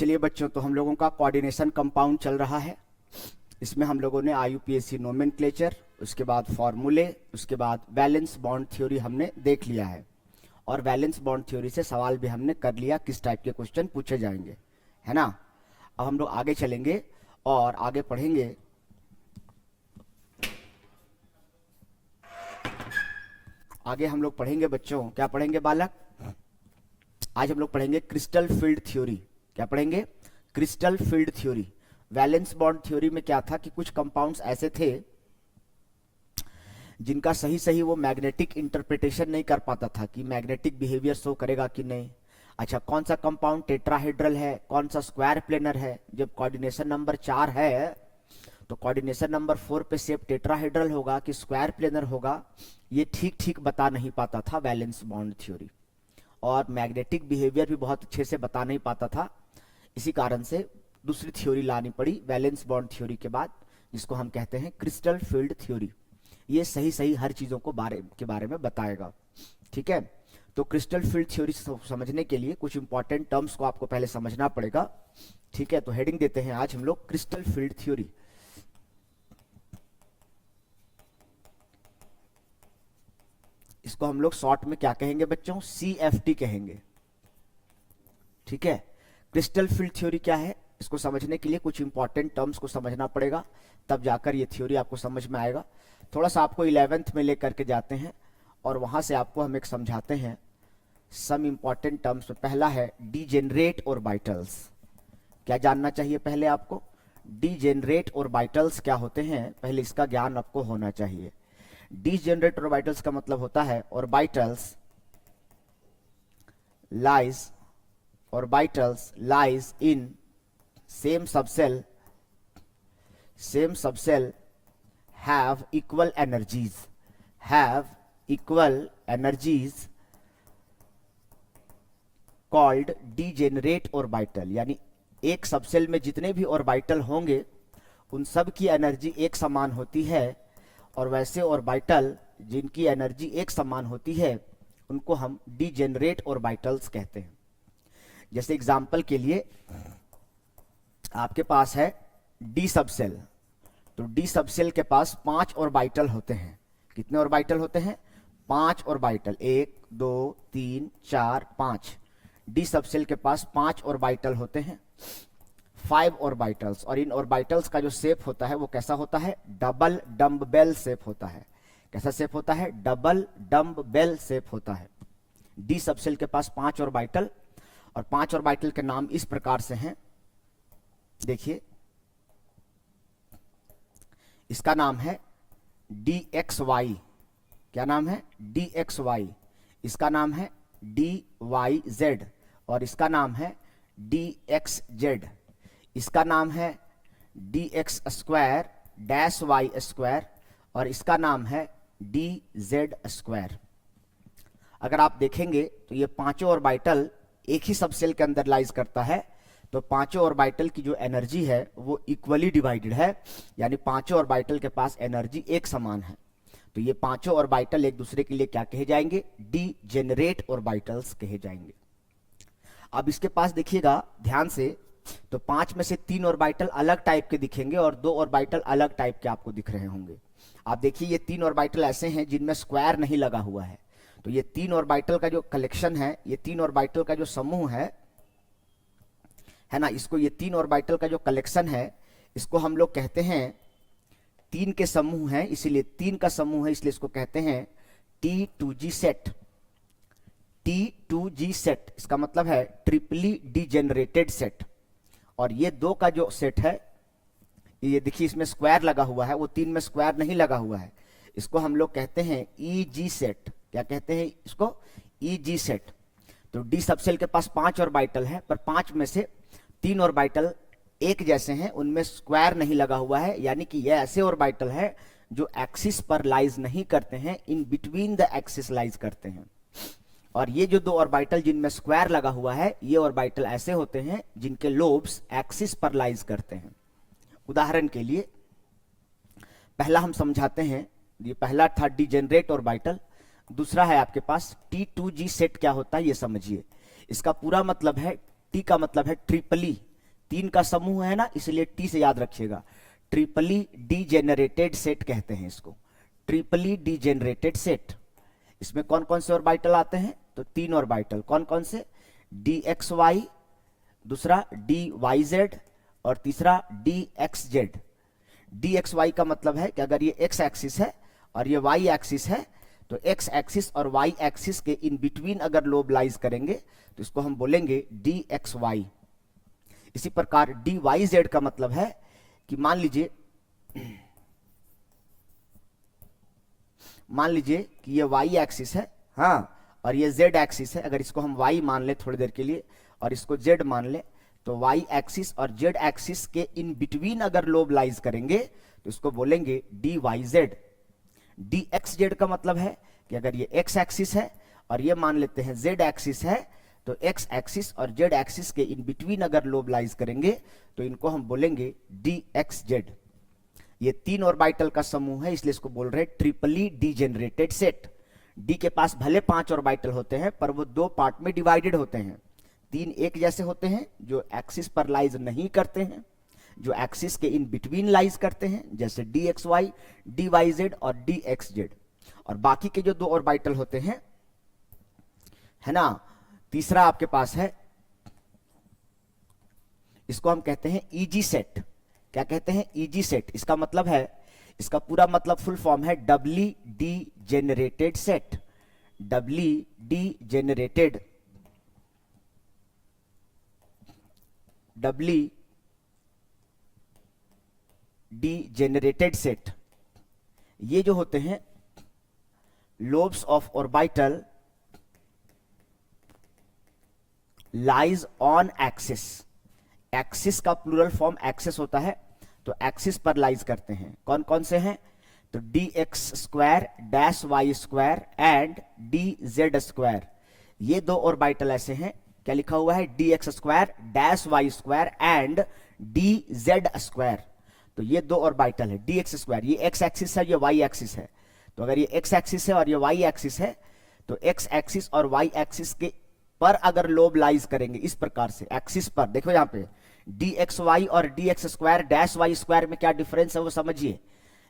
चलिए बच्चों, तो हम लोगों का कोऑर्डिनेशन कंपाउंड चल रहा है। इसमें हम लोगों ने IUPAC नोमेनक्लेचर, उसके बाद फॉर्मूले, उसके बाद वैलेंस बॉन्ड थ्योरी हमने देख लिया है। और वैलेंस बॉन्ड थ्योरी से सवाल भी हमने कर लिया किस टाइप के क्वेश्चन पूछे जाएंगे, है ना। अब हम लोग आगे चलेंगे और आगे पढ़ेंगे। आगे हम लोग पढ़ेंगे बच्चों, क्या पढ़ेंगे बालक? आज हम लोग पढ़ेंगे क्रिस्टल फील्ड थ्योरी। क्या पढ़ेंगे? Crystal field theory. Valence bond theory में क्या था कि कुछ कंपाउंड्स ऐसे थे जिनका सही सही वो मैग्नेटिक इंटरप्रिटेशन नहीं कर पाता था कि मैग्नेटिक बिहेवियर शो करेगा कि नहीं। अच्छा, कौन सा कंपाउंड टेट्राहेड्रल है, कौन सा स्क्वायर प्लेनर है। जब कोऑर्डिनेशन नंबर 4 है तो कोऑर्डिनेशन नंबर 4 पे शेप टेट्राहेड्रल होगा कि स्क्वायर प्लेनर होगा, ये ठीक ठीक बता नहीं पाता था वैलेंस बॉन्ड थ्योरी। और मैग्नेटिक बिहेवियर भी बहुत अच्छे से बता नहीं पाता था। इसी कारण से दूसरी थ्योरी लानी पड़ी वैलेंस बॉन्ड थ्योरी के बाद, जिसको हम कहते हैं क्रिस्टल फील्ड थ्योरी। ये सही सही हर चीजों को के बारे में बताएगा। ठीक है, तो क्रिस्टल फील्ड थ्योरी समझने के लिए कुछ इंपॉर्टेंट टर्म्स को आपको पहले समझना पड़ेगा। ठीक है, तो हेडिंग देते हैं आज हम लोग क्रिस्टल फील्ड थ्योरी। इसको हम लोग शॉर्ट में क्या कहेंगे बच्चों? CFT कहेंगे। ठीक है, क्रिस्टल फील्ड थ्योरी क्या है, इसको समझने के लिए कुछ इंपॉर्टेंट टर्म्स को समझना पड़ेगा, तब जाकर ये थ्योरी आपको समझ में आएगा। थोड़ा सा आपको 11th में लेकर के जाते हैं और वहां से आपको हम एक समझाते हैं सम इंपॉर्टेंट टर्म्स में। पहला है डीजेनरेट ऑर्बिटल्स। क्या जानना चाहिए पहले आपको? डीजेनरेट ऑर्बिटल्स क्या होते हैं, पहले इसका ज्ञान आपको होना चाहिए। डीजेनरेट ऑर्बिटल्स का मतलब होता है orbitals lies in same subshell have equal energies called degenerate orbital। यानी एक सबसेल में जितने भी ऑर्बिटल होंगे उन सब की एनर्जी एक समान होती है, और वैसे ऑर्बिटल जिनकी एनर्जी एक समान होती है उनको हम डीजेनरेट ऑर्बिटल्स कहते हैं। जैसे एग्जांपल के लिए आपके पास है डी सबसेल, तो डी सबसेल के पास 5 ऑर्बिटल होते हैं। कितने ऑर्बिटल होते हैं? 5 ऑर्बिटल। 1 2 3 4 5। डी सबसेल के पास 5 ऑर्बिटल होते हैं, 5 ऑर्बिटल्स। और इन ऑर्बिटल्स का जो शेप होता है वो कैसा होता है? डबल डम्बबेल शेप होता है। कैसा शेप होता है? डबल डम्बबेल शेप होता है। डी सबसेल के पास 5 ऑर्बिटल, और 5 ऑर्बिटल के नाम इस प्रकार से हैं। देखिए, इसका नाम है DXY। क्या नाम है? DXY। इसका नाम है DYZ, और इसका नाम है DXZ। इसका नाम है DX square dash Y square, और इसका नाम है DZ स्क्वायर। अगर आप देखेंगे तो ये पांचों ऑर्बिटल एक ही सबसेल के अंदर लाइज करता है, तो पांचों ऑर्बिटल की जो एनर्जी है वो इक्वली डिवाइडेड है, यानी पांचों ऑर्बिटल के पास एनर्जी एक समान है। तो ये पांचों ऑर्बिटल एक दूसरे के लिए क्या कहे जाएंगे? डीजेनरेट ऑर्बिटल्स कहे जाएंगे। अब इसके पास देखिएगा ध्यान से, तो 5 में से 3 ऑर्बिटल अलग टाइप के दिखेंगे और 2 ऑर्बिटल अलग टाइप के आपको दिख रहे होंगे। आप देखिए, ये 3 ऑर्बिटल ऐसे हैं जिनमें स्क्वायर नहीं लगा हुआ है। तो ये 3 ऑर्बिटल का जो कलेक्शन है, ये 3 ऑर्बिटल का जो समूह है ना, इसको, ये 3 ऑर्बिटल का जो कलेक्शन है, इसको हम लोग कहते हैं 3 के समूह है, इसीलिए 3 का समूह है, इसलिए इसको कहते हैं T2G सेट। T2G सेट इसका मतलब है ट्रिपली डीजेनरेटेड सेट। और ये 2 का जो सेट है, ये देखिए इसमें स्क्वायर लगा हुआ है, वो 3 में स्क्वायर नहीं लगा हुआ है, इसको हम लोग कहते हैं EG सेट। क्या कहते हैं इसको? EG set. तो डी सबसेल के पास 5 ऑर्बिटल है, पर 5 में से 3 ऑर्बिटल एक जैसे हैं, उनमें स्क्वायर नहीं लगा हुआ है, यानी कि ये ऐसे ऑर्बिटल है जो एक्सिस पर लाइज नहीं करते हैं, in between the axis lies करते हैं। और ये जो 2 ऑर्बिटल जिनमें स्क्वायर लगा हुआ है, ये ऑर्बिटल ऐसे होते हैं जिनके लोब्स एक्सिस पर लाइज करते हैं। उदाहरण के लिए पहला हम समझाते हैं, ये पहला था डीजेनरेट ऑर्बिटल। दूसरा है आपके पास T2G सेट। क्या होता है ये समझिए। इसका पूरा मतलब है, T का मतलब है ट्रिपली, तीन का समूह है ना, इसलिए टी से याद रखिएगा। ट्रिपली डीजेनरेटेड सेट कहते हैं इसको, ट्रिपली डीजेनरेटेड सेट। इसमें कौन कौन से ऑर्बिटल आते हैं? तो तीन ऑर्बिटल। कौन कौन से? डी एक्स वाई, दूसरा डी वाई जेड, और तीसरा d x z. D x y का मतलब है कि अगर ये एक्स एक्सिस है और ये वाई एक्सिस है, तो एक्स एक्सिस और वाई एक्सिस के इन बिटवीन अगर लोब लाइज करेंगे तो इसको हम बोलेंगे डी एक्स वाई। इसी प्रकार डी वाई जेड का मतलब है कि मान लीजिए कि ये वाई एक्सिस है, हाँ, और ये जेड एक्सिस है। अगर इसको हम वाई मान ले थोड़ी देर के लिए और इसको जेड मान ले, तो वाई एक्सिस और जेड एक्सिस के इन बिटवीन अगर लोब लाइज करेंगे तो इसको बोलेंगे d y z. D x z का मतलब है कि अगर ये एक्स एक्सिस है और ये मान लेते हैं जेड एक्सिस है, तो एक्स एक्सिस और जेड एक्सिस के इन बिटवीन अगर लोब लाइज करेंगे तो इनको हम बोलेंगे डी एक्स जेड। ये तीन ऑर्बिटल का समूह है, इसलिए इसको बोल रहे हैं ट्रिपली डीजेनरेटेड सेट। डी के पास भले 5 ऑर्बिटल होते हैं, पर वो 2 पार्ट में डिवाइडेड होते हैं। 3 एक जैसे होते हैं जो एक्सिस पर लाइज नहीं करते हैं, जो एक्सिस के इन बिटवीन लाइज करते हैं, जैसे d x y, d y z और डी एक्स जेड। और बाकी के जो 2 ऑर्बिटल होते हैं, है ना, तीसरा आपके पास है, इसको हम कहते हैं ईजी सेट। क्या कहते हैं? EG set. इसका मतलब है, इसका पूरा मतलब फुल फॉर्म है doubly degenerated set. Doubly degenerated, doubly degenerated set. ये जो होते हैं lobes of orbital lies on axis. Axis का प्लूरल फॉर्म एक्सिस होता है, तो एक्सिस पर लाइज करते हैं। कौन कौन से हैं? तो d x square dash y square and d z square. ये 2 ऑर्बिटल ऐसे हैं, क्या लिखा हुआ है? D x square dash y square and d z square. तो ये 2 ऑर्बिटल है। डी एक्स स्क्वायर, ये एक्स एक्सिस है, ये वाई एक्सिस है। तो अगर ये एक्स एक्सिस है और ये वाई एक्सिस है, तो एक्स एक्सिस और वाई एक्सिस के पर अगर लोब लाइज करेंगे इस प्रकार से, एक्सिस पर देखो यहाँ पे डी एक्स वाई और d x square dash y square में क्या डिफरेंस है वो समझिए।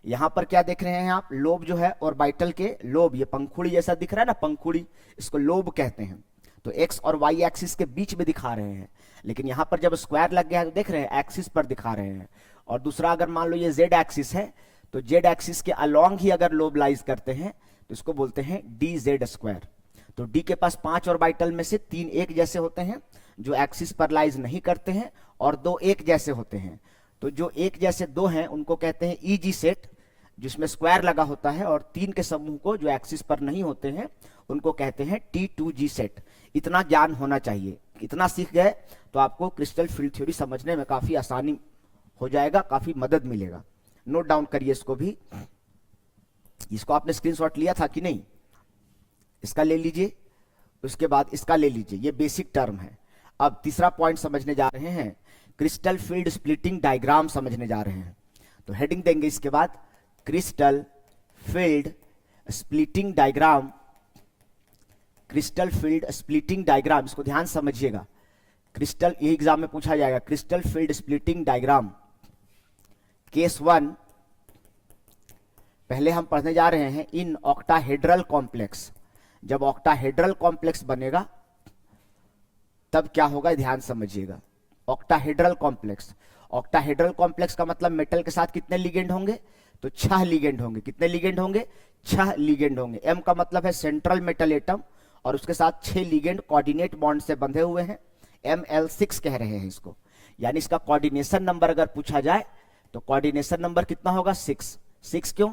यहां पर क्या देख रहे हैं आप? लोब जो है ऑर्बिटल के लोब, ये पंखुड़ी जैसा दिख रहा है ना, पंखुड़ी, इसको लोब कहते हैं। तो एक्स और वाई एक्सिस के बीच में दिखा रहे हैं, लेकिन यहां पर जब स्क्वायर लग गया है तो देख रहे हैं एक्सिस पर दिखा रहे हैं। और दूसरा, अगर मान लो ये जेड एक्सिस है, तो जेड एक्सिस के अलोंग ही अगर लोब लाइज करते हैं तो इसको बोलते हैं डी जेड स्क्वायर। तो डी के पास 5 ऑर्बिटल में से 3 एक जैसे होते हैं जो एक्सिस पर लाइज नहीं करते हैं, और 2 एक जैसे होते हैं। तो जो एक जैसे 2 हैं उनको कहते हैं ईजी सेट, जिसमें स्क्वायर लगा होता है, और 3 के समूह को जो एक्सिस पर नहीं होते हैं उनको कहते हैं T2G सेट। इतना ज्ञान होना चाहिए। इतना सीख गए तो आपको क्रिस्टल फील्ड थ्योरी समझने में काफी आसानी हो जाएगा, काफी मदद मिलेगा। नोट डाउन करिए इसको भी। इसको आपने स्क्रीनशॉट लिया था कि नहीं? इसका ले लीजिए, उसके बाद इसका ले लीजिए। ये बेसिक टर्म है। अब तीसरा पॉइंट समझने जा रहे हैं, क्रिस्टल फील्ड स्प्लिटिंग डायग्राम समझने जा रहे हैं। तो हेडिंग देंगे इसके बाद, crystal field splitting diagram. Crystal field splitting diagram, इसको ध्यान समझिएगा। क्रिस्टल, ये एग्जाम में पूछा जाएगा, crystal field splitting diagram case 1 पहले हम पढ़ने जा रहे हैं इन ऑक्टाहेड्रल कॉम्प्लेक्स। जब ऑक्टाहेड्रल कॉम्प्लेक्स बनेगा तब क्या होगा, ध्यान समझिएगा। ऑक्टाहेड्रल कॉम्प्लेक्स, ऑक्टाहेड्रल कॉम्प्लेक्स का मतलब मेटल के साथ कितने लिगेंड होंगे? तो 6 लिगेंड होंगे। कितने लिगेंड होंगे? 6 लिगेंड होंगे। एम का मतलब है सेंट्रल मेटल एटम, और उसके साथ 6 लिगेंड कोऑर्डिनेट बॉन्ड से बंधे हुए हैं। ML6 कह रहे हैं इसको। यानी इसका कोऑर्डिनेशन नंबर अगर पूछा जाए तो कोऑर्डिनेशन नंबर कितना होगा? 6। 6 क्यों?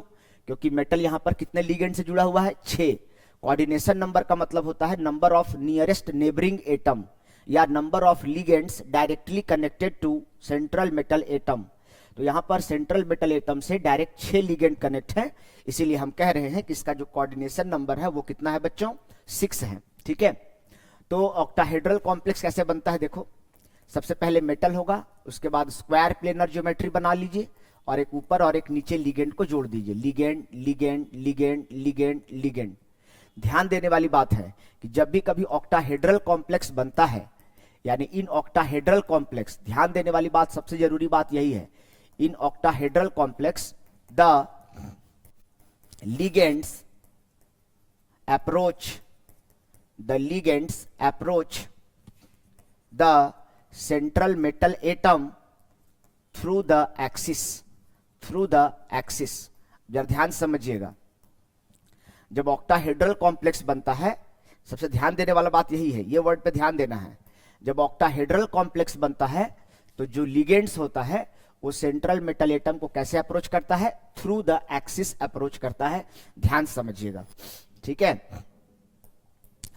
क्योंकि मेटल यहां पर कितने लिगेंड से जुड़ा हुआ है? 6। कोऑर्डिनेशन नंबर का मतलब होता है number of nearest neighbouring atom, या number of ligands directly connected to central metal atom. तो यहां पर सेंट्रल मेटल एटम से डायरेक्ट 6 लिगेंड कनेक्ट है, इसीलिए हम कह रहे हैं कि इसका जो कोऑर्डिनेशन नंबर है वो कितना है बच्चों? 6 है। ठीक है। तो ऑक्टाहेड्रल कॉम्प्लेक्स कैसे बनता है देखो। सबसे पहले मेटल होगा, उसके बाद स्क्वायर प्लेनर ज्योमेट्री बना लीजिए, और एक ऊपर और एक नीचे लिगेंड को जोड़ दीजिए। Ligand ligand ligand ligand ligand. ध्यान देने वाली बात है कि जब भी कभी ऑक्टाहेड्रल कॉम्प्लेक्स बनता है, यानी इन ऑक्टाहेड्रल कॉम्प्लेक्स, ध्यान देने वाली बात, सबसे जरूरी बात यही है, in octahedral complex the ligands approach the central metal atom through the axis जरा ध्यान समझिएगा। जब ऑक्टाहेड्रल कॉम्प्लेक्स बनता है, सबसे ध्यान देने वाला बात यही है, ये वर्ड पे ध्यान देना है। जब ऑक्टाहेड्रल कॉम्प्लेक्स बनता है तो जो लिगेंड्स होता है वो सेंट्रल मेटल एटम को कैसे अप्रोच करता है? थ्रू द एक्सिस अप्रोच करता है। ध्यान समझिएगा, ठीक है।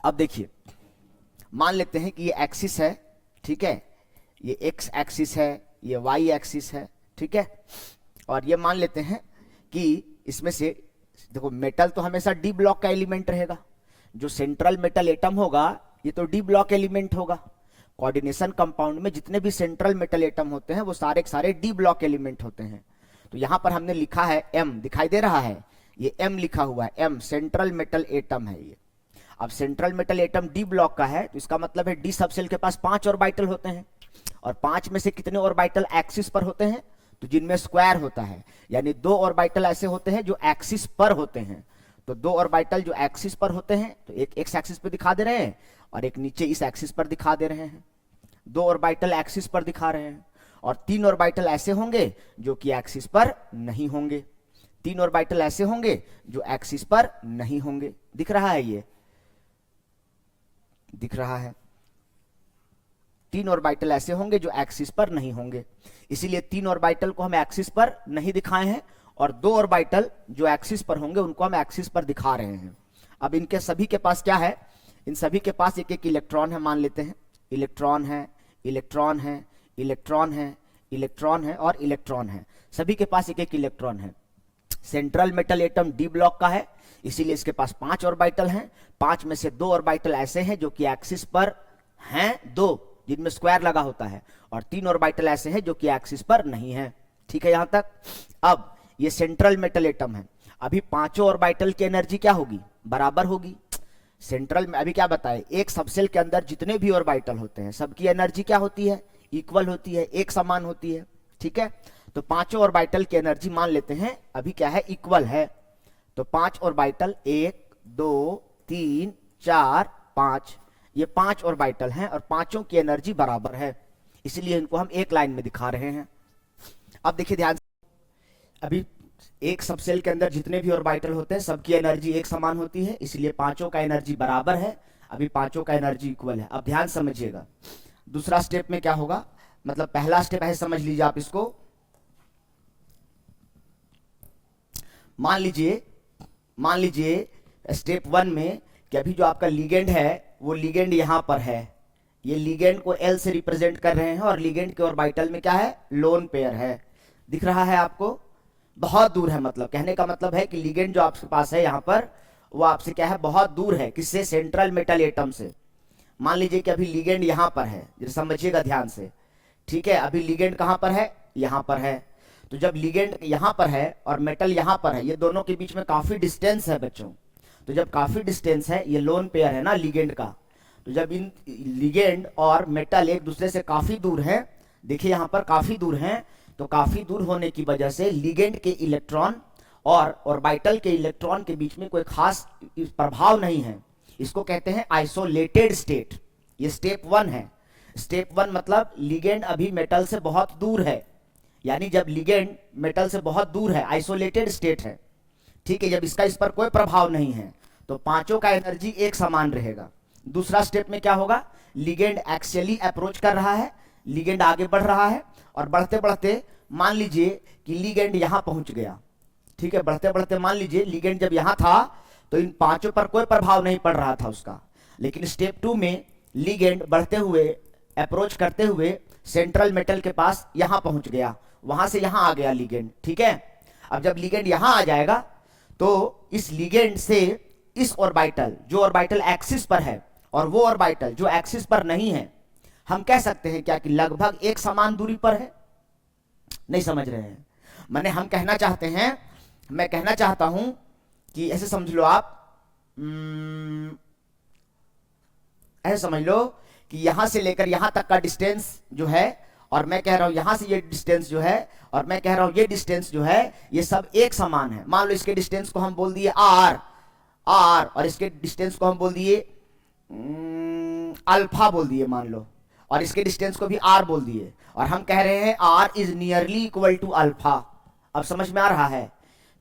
अब देखिए, मान लेते हैं कि ये एक्सिस है, ठीक है, ये एक्स एक्सिस है, ये वाई एक्सिस है, ठीक है, और ये मान लेते हैं कि इसमें से देखो मेटल तो हमेशा डी ब्लॉक का एलिमेंट रहेगा, जो सेंट्रल मेटल एटम होगा ये तो डी ब्लॉक एलिमेंट होगा। कोऑर्डिनेशन कंपाउंड में जितने भी सेंट्रल मेटल एटम होते हैं वो सारे के सारे डी ब्लॉक एलिमेंट होते हैं। तो यहां पर हमने लिखा है एम, दिखाई दे रहा है, ये एम लिखा हुआ है, एम सेंट्रल मेटल एटम है ये। अब central metal atom D block का है तो इसका मतलब है डी सबसेल के पास 5 ऑर्बिटल होते हैं, और 5 में से कितने ऑर्बिटल एक्सिस पर होते हैं? तो जिनमें स्क्वायर होता है, यानी 2 ऑर्बिटल ऐसे होते हैं जो एक्सिस पर होते हैं। तो 2 ऑर्बिटल जो एक्सिस पर होते हैं, तो एक एक्स एक्सिस पे दिखा दे रहे हैं और एक नीचे इस एक्सिस पर दिखा दे रहे हैं। 2 ऑर्बिटल एक्सिस पर दिखा रहे हैं, और 3 ऑर्बिटल ऐसे होंगे जो कि एक्सिस पर नहीं होंगे। 3 ऑर्बिटल ऐसे होंगे जो एक्सिस पर नहीं होंगे। दिख रहा है, ये दिख रहा है। 3 ऑर्बिटल ऐसे होंगे जो एक्सिस पर नहीं होंगे, इसीलिए 3 ऑर्बिटल को हम एक्सिस पर नहीं दिखाए हैं, और 2 ऑर्बिटल जो एक्सिस पर होंगे उनको हम एक्सिस पर दिखा रहे हैं। अब इनके सभी के पास क्या है? इन सभी के पास एक एक इलेक्ट्रॉन है, मान लेते हैं। इलेक्ट्रॉन है, इलेक्ट्रॉन है, इलेक्ट्रॉन है, इलेक्ट्रॉन है और इलेक्ट्रॉन है, सभी के पास एक एक इलेक्ट्रॉन है। Central metal atom D block का है, इसीलिए इसके पास 5 ऑर्बिटल हैं। 5 में से 2 ऑर्बिटल ऐसे हैं जो कि एक्सिस पर हैं, 2 जिनमें स्क्वायर लगा होता है, और 3 ऑर्बिटल ऐसे हैं जो कि एक्सिस पर नहीं है। ठीक है यहां तक। अब ये सेंट्रल मेटल एटम है, अभी 5 ऑर्बिटल की एनर्जी क्या होगी? बराबर होगी। सेंट्रल में अभी क्या बताए, एक सबसेल के अंदर जितने भी ऑर्बिटल होते हैं सबकी एनर्जी क्या होती है? इक्वल होती है, एक समान होती है। ठीक है, तो 5 ऑर्बिटल की एनर्जी मान लेते हैं अभी क्या है? इक्वल है। तो 5 ऑर्बिटल, 1 2 3 4 5, ये 5 ऑर्बिटल हैं और पांचों की एनर्जी बराबर है, इसलिए इनको हम एक लाइन में दिखा रहे हैं। अब देखिए ध्यान से, अभी एक सबसेल के अंदर जितने भी ऑर्बिटल होते हैं सबकी एनर्जी एक समान होती है, इसलिए पांचों का एनर्जी बराबर है, अभी पांचों का एनर्जी इक्वल है। अब ध्यान समझिएगा, दूसरा स्टेप में क्या होगा, मतलब पहला स्टेप ऐसे समझ लीजिए आप इसको। मान लीजिए स्टेप 1 में कि अभी जो आपका लिगेंड है वो लिगेंड यहां पर है, ये लिगेंड को L से रिप्रेजेंट कर रहे हैं, और लिगेंड के ऑर्बिटल में क्या है? लोन पेयर है। दिख रहा है आपको? बहुत दूर है, मतलब कहने का मतलब है कि लिगेंड जो आपके पास है यहां पर, वो आपसे क्या है? बहुत दूर है। किससे? सेंट्रल मेटल एटम से। मान लीजिए कि अभी लिगेंड यहां पर है, समझिएगा ध्यान से। ठीक है, अभी लिगेंड कहां पर है? यहां पर है। तो जब लिगेंड यहां पर है और मेटल यहां पर है, ये दोनों के बीच में काफी डिस्टेंस है बच्चों। तो जब काफी डिस्टेंस है, ये लोन पेयर है ना लिगेंड का, तो जब इन लिगेंड और मेटल एक दूसरे से काफी दूर है, देखिए यहां पर काफी दूर हैं, तो काफी दूर होने की वजह से लिगेंड के इलेक्ट्रॉन और ऑर्बिटल के इलेक्ट्रॉन के बीच में कोई खास प्रभाव नहीं है। इसको कहते हैं आइसोलेटेड स्टेट। ये स्टेप 1 है। स्टेप 1 मतलब लिगेंड अभी मेटल से बहुत दूर है, यानी जब लिगेंड मेटल से बहुत दूर है, आइसोलेटेड स्टेट है। ठीक है, जब इसका इस पर कोई प्रभाव नहीं है तो पांचों का एनर्जी एक समान रहेगा। दूसरा स्टेप में क्या होगा? लिगेंड एक्सियली अप्रोच कर रहा है, लिगेंड आगे बढ़ रहा है, और बढ़ते बढ़ते मान लीजिए कि लिगेंड यहां पहुंच गया। ठीक है, बढ़ते बढ़ते मान लीजिए लिगेंड जब यहां था तो इन पांचों पर कोई प्रभाव नहीं पड़ रहा था उसका, लेकिन स्टेप 2 में लिगेंड बढ़ते हुए अप्रोच करते हुए सेंट्रल मेटल के पास यहां पहुंच गया, वहां से यहां आ गया लिगेंड। ठीक है, अब जब लिगेंड यहां आ जाएगा तो इस लिगेंड से इस ऑर्बिटल, जो ऑर्बिटल एक्सिस पर है, और वो ऑर्बिटल जो एक्सिस पर नहीं है, हम कह सकते हैं क्या कि लगभग एक समान दूरी पर है। नहीं समझ रहे हैं? माने हम कहना चाहते हैं, मैं कहना चाहता हूं कि ऐसे समझ लो आप, ऐसे समझ लो कि यहां से लेकर यहां तक का डिस्टेंस जो है, और मैं कह रहा हूं यहां से ये डिस्टेंस जो है, और मैं कह रहा हूं ये डिस्टेंस जो है, ये सब एक समान है। मान लो इसके डिस्टेंस को हम बोल दिए आर, और इसके डिस्टेंस को हम बोल दिए अल्फा बोल दिए मान लो, और इसके डिस्टेंस को भी आर बोल दिए, और हम कह रहे हैं R is nearly equal to alpha. अब समझ में आ रहा है?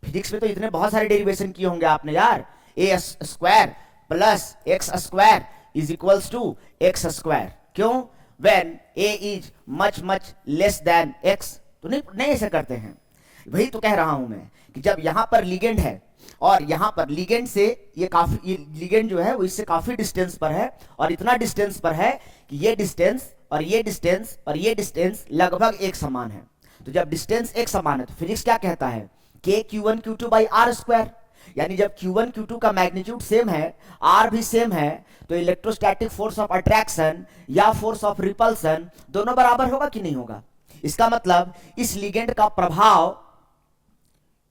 फिजिक्स में तो इतने बहुत सारे डेरिवेशन किए होंगे आपने यार। A square plus X square is equals to X square. क्यों? When A is much much less than X. तो नहीं ऐसे करते हैं। वही तो कह रहा हूं मैं कि जब यहां पर लिगेंड है और यहां पर लिगेंड से ये लिगेंड जो है वो इससे काफी डिस्टेंस पर है, और इतना डिस्टेंस पर है कि ये डिस्टेंस और ये डिस्टेंस और ये डिस्टेंस लगभग एक समान है। तो जब डिस्टेंस एक समान है तो फिजिक्स क्या कहता है? के Q1 Q2 by are square. यानी जब Q1 Q2 का मैग्नीट्यूड सेम है, आर भी सेम है, तो इलेक्ट्रोस्टैटिक फोर्स ऑफ अट्रैक्शन या फोर्स ऑफ रिपल्सन दोनों बराबर होगा कि नहीं होगा? इसका मतलब इस लिगेंड का प्रभाव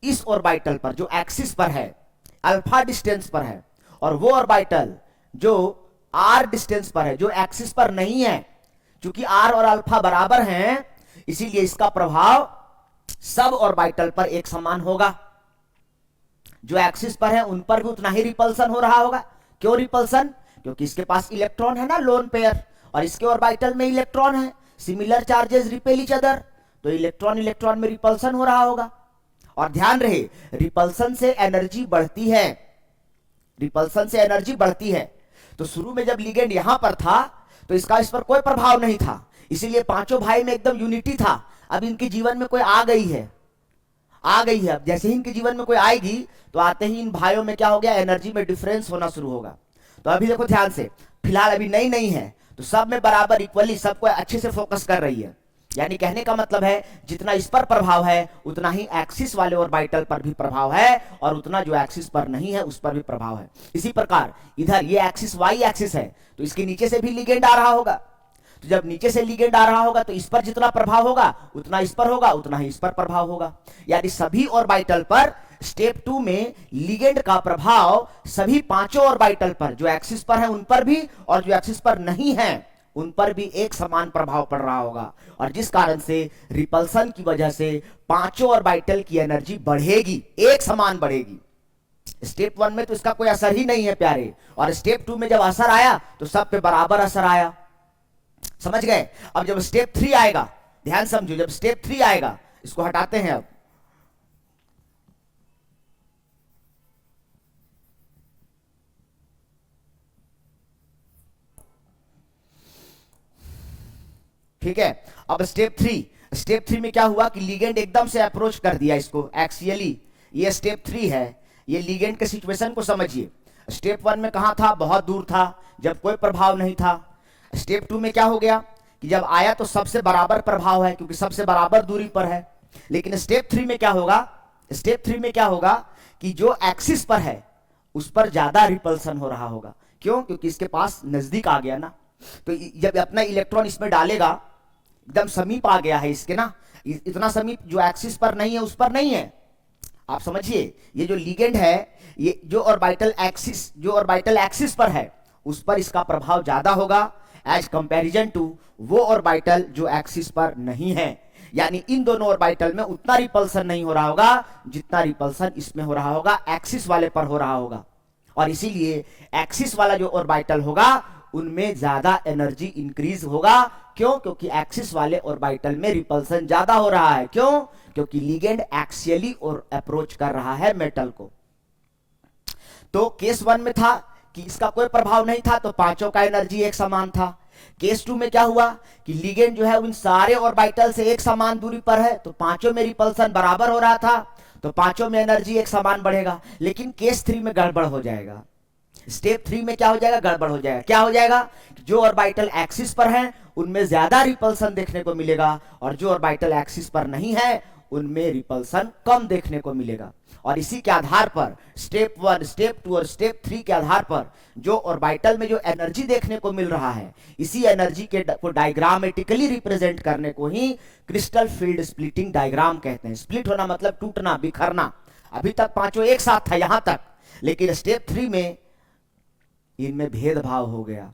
इस ऑर्बिटल पर जो एक्सिस पर है, अल्फा डिस्टेंस पर है, और वो ऑर्बिटल जो आर डिस्टेंस पर है, जो एक्सिस पर नहीं है, क्योंकि आर और अल्फा बराबर हैं, इसीलिए इसका प्रभाव सब ऑर्बिटल पर एक समान होगा। जो एक्सिस पर है उन पर भी उतना ही रिपल्सन हो रहा होगा। क्यों रिपल्सन? क्योंकि इसके पास इलेक्ट्रॉन है ना, लोन पेयर, और इसके ऑर्बिटल में इलेक्ट्रॉन है, similar charges repel each other, तो इलेक्ट्रॉन इलेक्ट्रॉन में रिपल्सन हो रहा होगा। और ध्यान रहे, रिपल्सन से एनर्जी बढ़ती है, रिपल्सन से एनर्जी बढ़ती है। तो शुरू में जब लिगेंड यहां पर था तो इसका इस पर कोई प्रभाव नहीं था, इसीलिए पांचों भाई में एकदम यूनिटी था। अब इनके जीवन में कोई आ गई है, अब जैसे ही इनके जीवन में कोई आएगी तो आते ही इन भाइयों में क्या हो गया? एनर्जी में डिफरेंस होना शुरू होगा। तो अभी देखो ध्यान से, फिलहाल अभी नई नहीं है, तो सब में बराबर इक्वली सबको अच्छे से फोकस कर रही है। यानी कहने का मतलब है जितना इस पर प्रभाव है उतना ही एक्सिस वाले ऑर्बिटल पर भी प्रभाव है, और उतना जो एक्सिस पर नहीं है उस पर भी प्रभाव है। इसी प्रकार इधर ये एक्सिस वाई एक्सिस है, तो इसके नीचे से भी लिगेंड आ रहा होगा। तो जब नीचे से लिगेंड आ रहा होगा तो इस पर जितना प्रभाव होगा उतना इस पर होगा, उतना ही इस पर प्रभाव होगा। यानी सभी ऑर्बिटल पर स्टेप 2 में लिगेंड का प्रभाव सभी पांचों ऑर्बिटल पर, जो एक्सिस पर है उन पर भी, और जो एक्सिस पर नहीं है उन पर भी एक समान प्रभाव पड़ रहा होगा, और जिस कारण से रिपल्सन की वजह से पांचों ऑर्बिटल की एनर्जी बढ़ेगी, एक समान बढ़ेगी। स्टेप 1 में तो इसका कोई असर ही नहीं है प्यारे, और स्टेप 2 में जब असर आया तो सब पे बराबर असर आया। समझ गए? अब जब स्टेप 3 आएगा, ध्यान समझो, जब स्टेप 3 आएगा, इसको हटाते हैं अब। ठीक है, अब स्टेप 3 में क्या हुआ कि लिगेंड एकदम से अप्रोच कर दिया इसको एक्सियली। ये स्टेप 3 है। ये लिगेंड के सिचुएशन को समझिए। स्टेप 1 में कहां था? बहुत दूर था, जब कोई प्रभाव नहीं था। स्टेप 2 में क्या हो गया कि जब आया तो सबसे बराबर प्रभाव है, क्योंकि सबसे बराबर दूरी पर है। लेकिन स्टेप 3 में क्या होगा? स्टेप 3 में क्या होगा कि जो एक्सिस पर है उस पर ज्यादा रिपल्सन हो रहा होगा। क्यों? क्योंकि इसके पास नजदीक आ गया ना, तो जब अपना इलेक्ट्रॉन इसमें डालेगा, एकदम समीप आ गया है इसके ना, इतना समीप जो एक्सिस पर नहीं है उस पर नहीं है। आप समझिए, ये जो लिगेंड है, ये जो ऑर्बिटल एक्सिस पर है उस पर इसका प्रभाव ज्यादा होगा एज कंपैरिजन टू वो ऑर्बिटल जो एक्सिस पर नहीं है। यानी इन दोनों ऑर्बिटल में उतना रिपल्सन नहीं हो रहा होगा जितना रिपल्सन इसमें हो रहा होगा, एक्सिस वाले पर हो रहा होगा। और इसीलिए एक्सिस वाला जो ऑर्बिटल होगा उनमें ज्यादा एनर्जी इंक्रीज होगा। क्यों? क्योंकि एक्सिस वाले ऑर्बिटल में रिपल्सन ज्यादा हो रहा है। क्यों? क्योंकि लिगेंड एक्सियली और अप्रोच कर रहा है मेटल को। तो केस 1 में था कि इसका कोई प्रभाव नहीं था, तो पांचों का एनर्जी एक समान था। केस 2 में क्या हुआ कि लिगेंड जो है उन सारे ऑर्बिटल से एक समान दूरी पर है, तो पांचों में रिपल्सन बराबर हो रहा था, तो पांचों में एनर्जी एक समान बढ़ेगा। लेकिन केस 3 में गड़बड़ हो जाएगा। स्टेप 3 में क्या हो जाएगा? गड़बड़ हो जाएगा। क्या हो जाएगा? जो ऑर्बिटल एक्सिस पर हैं उनमें ज्यादा रिपल्सन देखने को मिलेगा, और जो ऑर्बिटल एक्सिस पर नहीं है उनमें रिपल्सन कम देखने को मिलेगा। और इसी के आधार पर स्टेप 1, स्टेप 2 और स्टेप 3 के आधार पर जो ऑर्बिटल में जो एनर्जी देखने को मिल रहा है, इसी एनर्जी को डायग्रामेटिकली रिप्रेजेंट करने को ही क्रिस्टल फील्ड स्प्लिटिंग डायग्राम कहते हैं। स्प्लिट होना मतलब टूटना, बिखरना। अभी तक पांचों एक साथ था यहां तक, लेकिन स्टेप 3 में इनमें भेदभाव हो गया।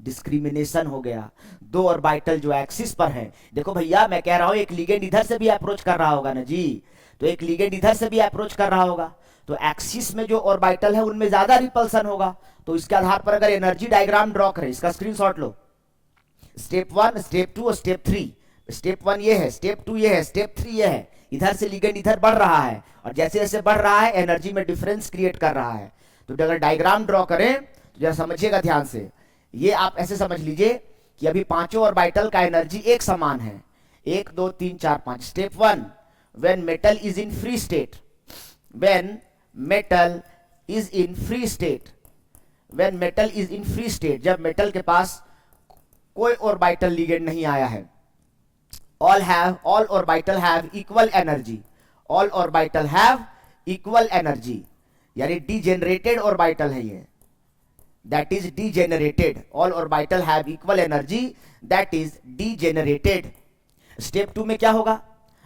डिस्क्रिमिनेशन हो गया। दो ऑर्बिटल जो एक्सिस पर हैं, देखो भैया मैं कह रहा हूं एक लिगेंड इधर से भी अप्रोच कर रहा होगा ना जी, तो एक लिगेंड इधर से भी अप्रोच कर रहा होगा, तो एक्सिस में जो ऑर्बिटल है उनमें ज्यादा रिपल्सन होगा। तो इसके आधार पर अगर एनर्जी डायग्राम ड्रॉ करें, इसका स्क्रीनशॉट लो, स्टेप 1, स्टेप 2 और स्टेप 3। स्टेप 1 ये है, स्टेप 2 ये है, स्टेप 3 ये है। इधर से लिगेंड इधर बढ़ रहा है और जैसे जैसे बढ़ रहा है एनर्जी में डिफरेंस क्रिएट कर रहा है। तो अगर डायग्राम ड्रॉ करें तो जरा समझिएगा ध्यान से, ये आप ऐसे समझ लीजिए कि अभी पांचों ऑर्बिटल का एनर्जी एक समान है, 1 2 3 4 5। Step 1, when metal is in free state, when metal is in free state, when metal is in free state, जब मेटल के पास कोई ऑर्बिटल लिगेंड नहीं आया है, all orbital have equal energy, all orbital have equal energy, यानी degenerated orbital है ये, that is degenerated, all orbital have equal energy, that is degenerated। Step 2 में क्या होगा,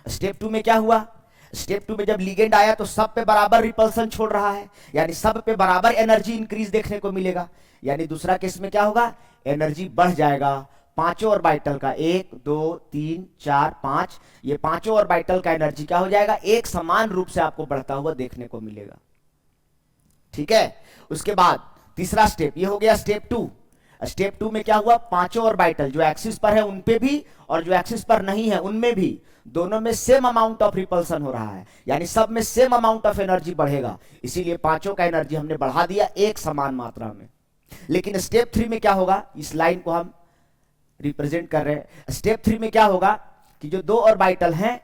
स्टेप 2 में क्या हुआ, स्टेप 2 में जब लिगेंड आया तो सब पे बराबर रिपल्सन छोड़ रहा है, यानी सब पे बराबर एनर्जी इंक्रीज देखने को मिलेगा। यानी दूसरा केस में क्या होगा, एनर्जी बढ़ जाएगा पांचों ऑर्बिटल का, 1 2 3 4 5, ये पांचों ऑर्बिटल का एनर्जी क्या हो जाएगा, एक समान रूप से आपको बढ़ता हुआ देखने को मिलेगा। ठीक है, उसके बाद तीसरा स्टेप, ये हो गया स्टेप 2। स्टेप 2 में क्या हुआ, पांचों ऑर्बिटल जो एक्सिस पर है उनपे भी और जो एक्सिस पर नहीं है उनमें भी, दोनों में सेम अमाउंट ऑफ रिपल्सन हो रहा है, यानी सब में सेम अमाउंट ऑफ एनर्जी बढ़ेगा, इसीलिए पांचों का एनर्जी हमने बढ़ा दिया एक समान मात्रा में। लेकिन स्टेप 3 में क्या होगा, इस लाइन को हम रिप्रेजेंट कर रहे हैं। स्टेप 3 में क्या होगा कि जो दो ऑर्बिटल हैं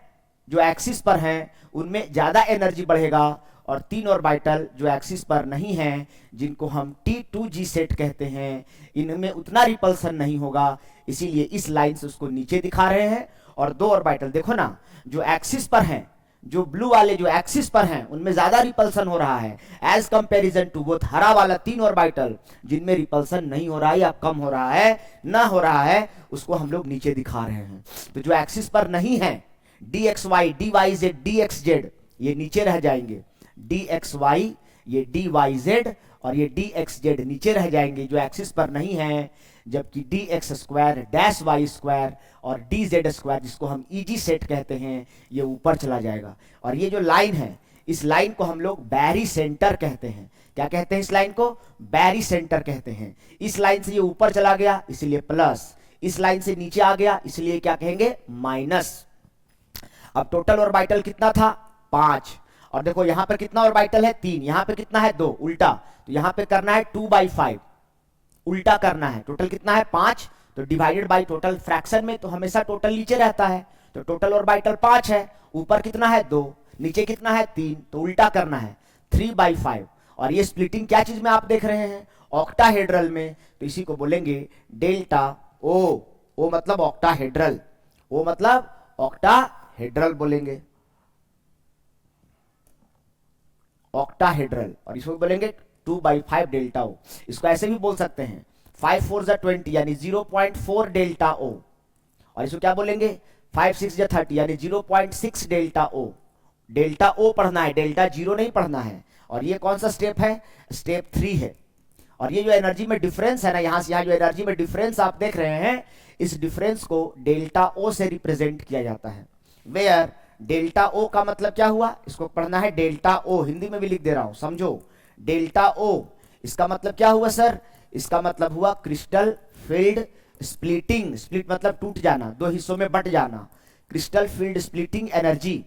जो एक्सिस पर हैं उनमें ज्यादा एनर्जी बढ़ेगा और 3 ऑर्बिटल जो एक्सिस पर नहीं हैं जिनको हम T2G सेट कहते हैं, इनमें उतना रिपल्सन नहीं होगा, इसीलिए इस लाइन से उसको नीचे दिखा रहे हैं। और दो ऑर्बिटल देखो ना जो एक्सिस पर हैं, जो ब्लू वाले जो एक्सिस पर हैं उनमें ज्यादा रिपल्सन हो रहा है एज कंपैरिजन टू बोथ हरा वाला 3 ऑर्बिटल जिनमें रिपल्सन नहीं हो रहा है या कम हो रहा है, ना हो रहा है, उसको हम लोग नीचे दिखा रहे हैं। तो जो एक्सिस पर नहीं है dxy dyz dxz ये नीचे रह जाएंगे, dxy ये dyz और ये dxz नीचे रह जाएंगे जो एक्सिस पर नहीं है, जबकि dx square dash y square और dz स्क्वायर जिसको हम eg सेट कहते हैं ये ऊपर चला जाएगा। और ये जो लाइन है इस लाइन को हम लोग बैरी सेंटर कहते हैं। क्या कहते हैं इस लाइन को, बैरी सेंटर कहते हैं। इस लाइन से ये ऊपर चला गया इसलिए प्लस, इस लाइन से नीचे आ गया इसलिए क्या कहेंगे, माइनस। अब टोटल ऑर्बिटल कितना था, 5, और देखो यहां पर कितना ऑर्बिटल है, 3, यहां पे कितना है, 2, उल्टा, तो यहां पे करना है 2/5, उल्टा करना है। टोटल कितना है, 5, तो डिवाइडेड बाय टोटल, फ्रैक्शन में तो हमेशा टोटल नीचे रहता है, तो टोटल ऑर्बिटल 5 है, ऊपर कितना है 2, नीचे कितना है 3, तो उल्टा करना है 3/5। और ये स्प्लिटिंग क्या चीज में आप देख रहे हैं, ऑक्टाहेड्रल में, तो इसी को बोलेंगे डेल्टा ओ। ओ मतलब ऑक्टाहेड्रल, ओ मतलब ऑक्टाहेड्रल बोलेंगे, ऑक्टाहेड्रल, और इसको बोलेंगे 2/5 डेल्टा ओ। इसको ऐसे भी बोल सकते हैं 5 4 20 यानी 0.4 डेल्टा ओ, और इसको क्या बोलेंगे 5 6 30 यानी 0.6 डेल्टा ओ। डेल्टा ओ पढ़ना है, डेल्टा जीरो नहीं पढ़ना है। और ये कौन सा स्टेप है, स्टेप 3 है। और ये जो एनर्जी में डिफरेंस है ना, यहां से यहां जो एनर्जी में डिफरेंस आप देख रहे हैं, इस डिफरेंस को डेल्टा ओ से रिप्रेजेंट किया जाता है। वेयर डेल्टा ओ का मतलब क्या हुआ, इसको पढ़ना है डेल्टा ओ, हिंदी में भी लिख दे रहा हूं समझो, डेल्टा ओ इसका मतलब क्या हुआ सर, इसका मतलब हुआ क्रिस्टल फील्ड स्प्लिटिंग। स्प्लिट मतलब टूट जाना, दो हिस्सों में बट जाना, crystal field splitting energy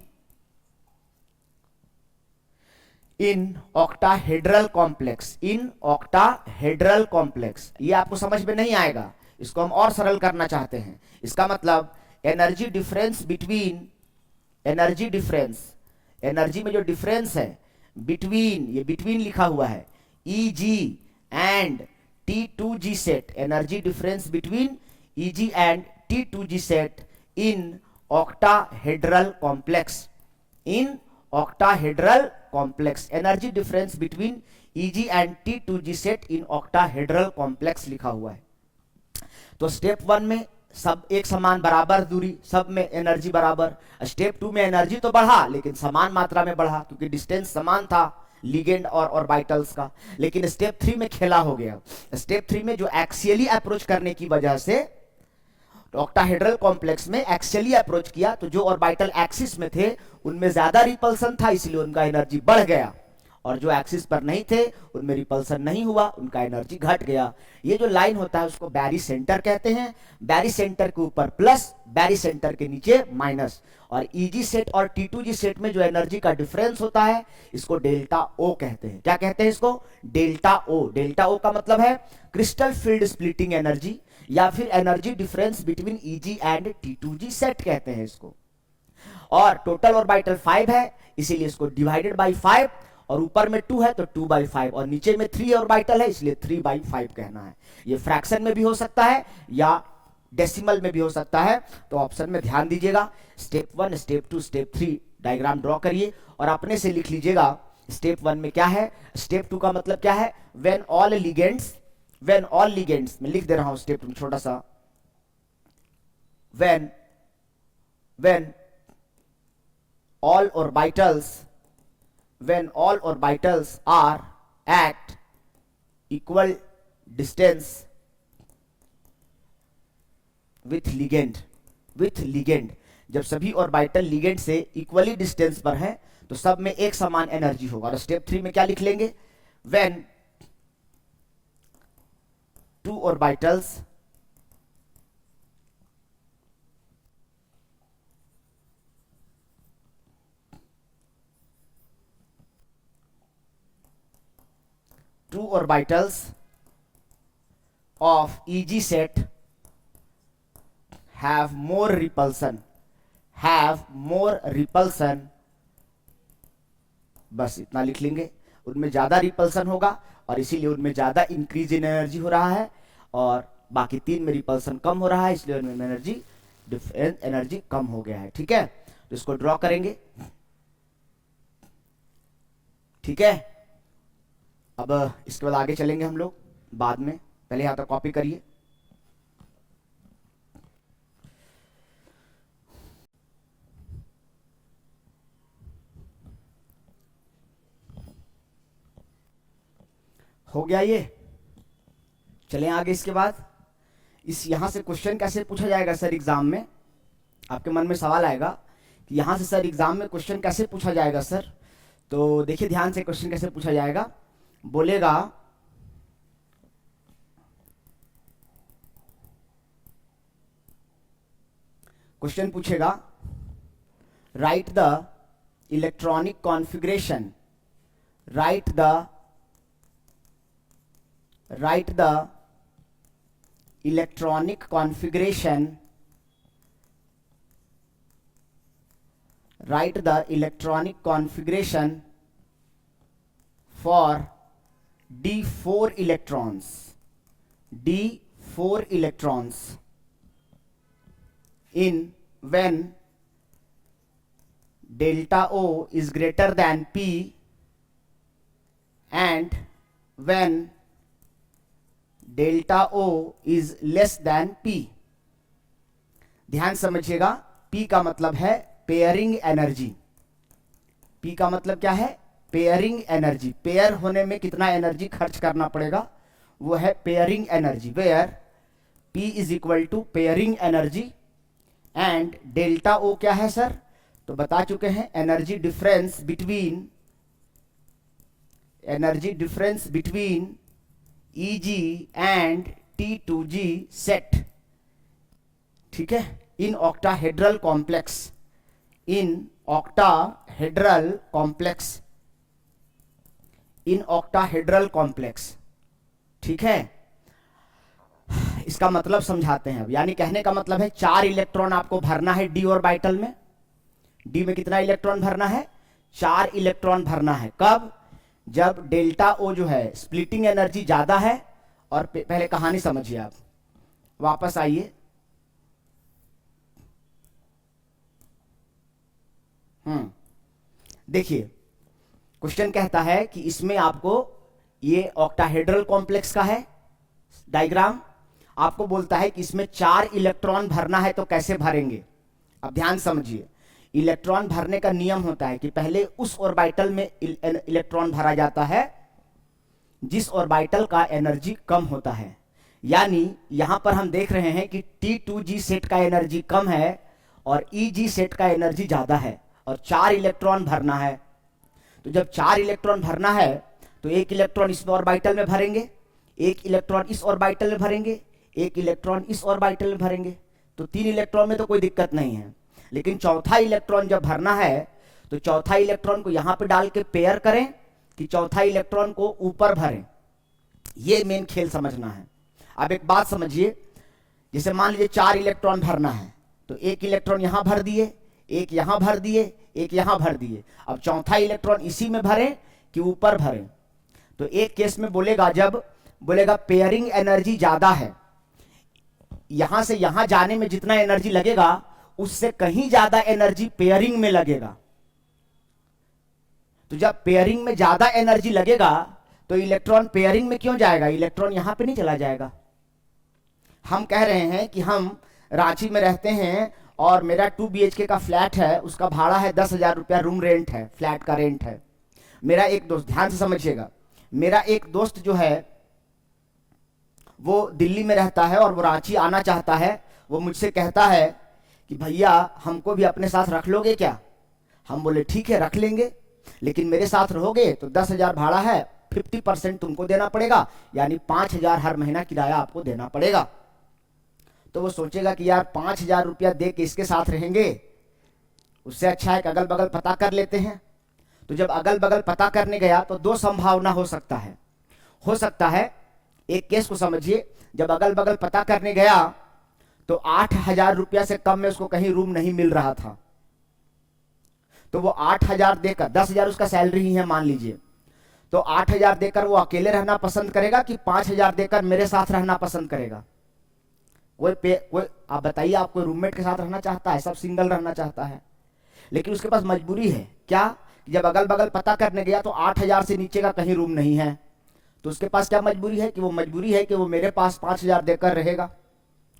in octahedral complex, in octahedral complex. ये आपको समझ में नहीं आएगा, इसको हम और सरल करना चाहते हैं। इसका मतलब energy difference between, energy difference, energy में जो डिफरेंस है बिटवीन, ये बिटवीन लिखा हुआ है, Eg and T2G set, energy difference between Eg and T2G set in octahedral complex, in octahedral complex, energy difference between Eg and T2G set in octahedral complex लिखा हुआ है। तो स्टेप 1 में सब एक समान बराबर दूरी, सब में एनर्जी बराबर। स्टेप 2 में एनर्जी तो बढ़ा लेकिन समान मात्रा में बढ़ा क्योंकि डिस्टेंस समान था, लिगेंड और ऑर्बिटल्स का। लेकिन स्टेप 3 में खेला हो गया। स्टेप 3 में जो एक्सियली अप्रोच करने की वजह से ऑक्टाहेड्रल कॉम्प्लेक्स में एक्सियली अप्रोच किया, तो जो ऑर्बिटल एक्सिस में थे उनमें ज्यादा रिपल्सन था, इसलिए उनका एनर्जी बढ़ गया, और जो एक्सिस पर नहीं थे उनमें रिपल्सन नहीं हुआ, उनका एनर्जी घट गया। ये जो लाइन होता है उसको बैरी सेंटर कहते हैं। बैरी सेंटर के ऊपर प्लस, बैरी सेंटर के नीचे माइनस। और ईजी सेट और T2G सेट में जो एनर्जी का डिफरेंस होता है इसको डेल्टा O कहते हैं। क्या कहते हैं इसको? Delta O। डेल्टा O का मतलब है क्रिस्टल फील्ड स्प्लिटिंग एनर्जी, या फिर energy difference between Eg and T2G set कहते हैं इसको। और टोटल ऑर्बिटल 5 है, इसीलिए इसको डिवाइडेड बाई 5, और ऊपर में 2 है तो 2/5, और नीचे में 3 ऑर्बिटल है इसलिए 3/5 कहना है। ये फ्रैक्शन में भी हो सकता है या डेसिमल में भी हो सकता है, तो ऑप्शन में ध्यान दीजिएगा। Step 1, step 2, step 3 diagram draw करिए और अपने से लिख लीजिएगा। स्टेप 1 में क्या है, स्टेप 2 का मतलब क्या है, when all ligands, when all ligands, मैं लिख दे रहा हूं स्टेप 2 में छोटा सा, when all orbitals, when all orbitals are at equal distance with ligand, जब सभी ऑर्बिटल लिगेंड से इक्वली डिस्टेंस पर हैं तो सब में एक समान एनर्जी होगा। और स्टेप 3 में क्या लिख लेंगे, when two orbitals of Eg set have more repulsion, बस इतना लिख लेंगे। उनमें ज्यादा रिपल्सन होगा और इसीलिए उनमें ज्यादा इंक्रीज इन एनर्जी हो रहा है, और बाकी 3 में रिपल्सन कम हो रहा है, इसलिए उनमें एनर्जी कम हो गया है। ठीक है, तो इसको ड्रॉ करेंगे। ठीक है, अब इसके बाद आगे चलेंगे हम लोग बाद में, पहले यहां तक कॉपी करिए। हो गया ये, चलें आगे। इसके बाद इस यहां से क्वेश्चन कैसे पूछा जाएगा सर एग्जाम में, आपके मन में सवाल आएगा कि यहां से सर एग्जाम में क्वेश्चन कैसे पूछा जाएगा सर। तो देखिए ध्यान से, क्वेश्चन कैसे पूछा जाएगा, बोलेगा क्वेश्चन पूछेगा, right the electronic configuration, right the electronic configuration, write the electronic configuration for d4 electrons, d4 electrons in when delta O is greater than P and when delta O is less than P। ध्यान समझिएगा, P का मतलब है pairing energy. P का मतलब क्या है, pairing energy. Pair होने में कितना एनर्जी खर्च करना पड़ेगा, वो है pairing energy, where P is equal to pairing energy and delta O क्या है सर, तो बता चुके हैं, energy difference between Eg and T2G set. ठीक है, इन ऑक्टाहेड्रल कॉम्प्लेक्स, ठीक है। इसका मतलब समझाते हैं अब, यानी कहने का मतलब है 4 इलेक्ट्रॉन आपको भरना है d ऑर्बिटल में। d में कितना इलेक्ट्रॉन भरना है, 4 इलेक्ट्रॉन भरना है। कब, जब डेल्टा O जो है स्प्लिटिंग एनर्जी ज्यादा है। और पहले कहानी समझिए आप, वापस आइए। देखिए क्वेश्चन कहता है कि इसमें आपको, ये ऑक्टाहेड्रल कॉम्प्लेक्स का है डायग्राम, आपको बोलता है कि इसमें 4 इलेक्ट्रॉन भरना है, तो कैसे भरेंगे। अब ध्यान समझिए, इलेक्ट्रॉन भरने का नियम होता है कि पहले उस ऑर्बिटल में इलेक्ट्रॉन भरा जाता है जिस ऑर्बिटल का एनर्जी कम होता है। यानी यहां पर हम देख रहे हैं कि T2G सेट का एनर्जी कम है और EG सेट का एनर्जी ज्यादा है और 4 इलेक्ट्रॉन भरना है। तो जब 4 इलेक्ट्रॉन भरना है तो एक इलेक्ट्रॉन इस ऑर्बिटल में भरेंगे, एक इलेक्ट्रॉन इस ऑर्बिटल में भरेंगे, एक इलेक्ट्रॉन इस ऑर्बिटल में भरेंगे। तो 3 इलेक्ट्रॉन में तो कोई दिक्कत नहीं है, लेकिन चौथा इलेक्ट्रॉन जब भरना है तो चौथा इलेक्ट्रॉन को यहां पे डाल के पेयर करें कि चौथा इलेक्ट्रॉन को ऊपर भरें। ये मेन खेल समझना है। अब एक बात समझिए, जैसे मान लीजिए 4 इलेक्ट्रॉन भरना है तो एक इलेक्ट्रॉन यहां भर दिए, एक यहां भर दिए, एक यहां भर दिए। अब चौथा इलेक्ट्रॉन इसी में भरें कि ऊपर भरें। तो एक केस में बोलेगा, जब बोलेगा पेयरिंग एनर्जी ज्यादा है, यहां से यहां जाने में जितना एनर्जी लगेगा उससे कहीं ज्यादा एनर्जी पेयरिंग में लगेगा। तो जब पेयरिंग में ज्यादा एनर्जी लगेगा तो इलेक्ट्रॉन पेयरिंग में क्यों जाएगा, इलेक्ट्रॉन यहां पे नहीं चला जाएगा। हम कह रहे हैं कि हम रांची में रहते हैं और मेरा 2 BHK का फ्लैट है, उसका भाड़ा है 10,000 रुपया, रूम रेंट है, फ्लैट का रेंट है। मेरा एक दोस्त, ध्यान से समझिएगा, मेरा एक दोस्त जो है वो दिल्ली में रहता है और वो रांची आना चाहता है। वो मुझसे कहता है कि भैया हमको भी अपने साथ रख लोगे क्या। हम बोले ठीक है रख लेंगे, लेकिन मेरे साथ रहोगे तो 10,000 भाड़ा है, 50% तुमको देना पड़ेगा, यानी 5,000 हर महीना किराया आपको देना पड़ेगा। तो वो सोचेगा कि यार 5,000 रुपया दे के इसके साथ रहेंगे, उससे अच्छा है कि अगल बगल पता कर लेते हैं। तो जब अगल बगल पता करने गया तो 2 संभावना हो सकता है। एक केस को समझिए, जब अगल बगल पता करने गया तो 8,000 रुपया से कम में उसको कहीं रूम नहीं मिल रहा था। तो वो 8,000 देकर, 10,000 उसका सैलरी ही है मान लीजिए, तो 8,000 देकर वो अकेले रहना पसंद करेगा कि 5,000 देकर मेरे साथ रहना पसंद करेगा। कोई आप बताइए, आप कोई रूममेट के साथ रहना चाहता है? सब सिंगल रहना चाहता है, लेकिन उसके पास मजबूरी है क्या, जब अगल बगल पता करने गया तो 8,000 से नीचे का कहीं रूम नहीं है। तो उसके पास क्या मजबूरी है कि वो मेरे पास 5,000 देकर रहेगा।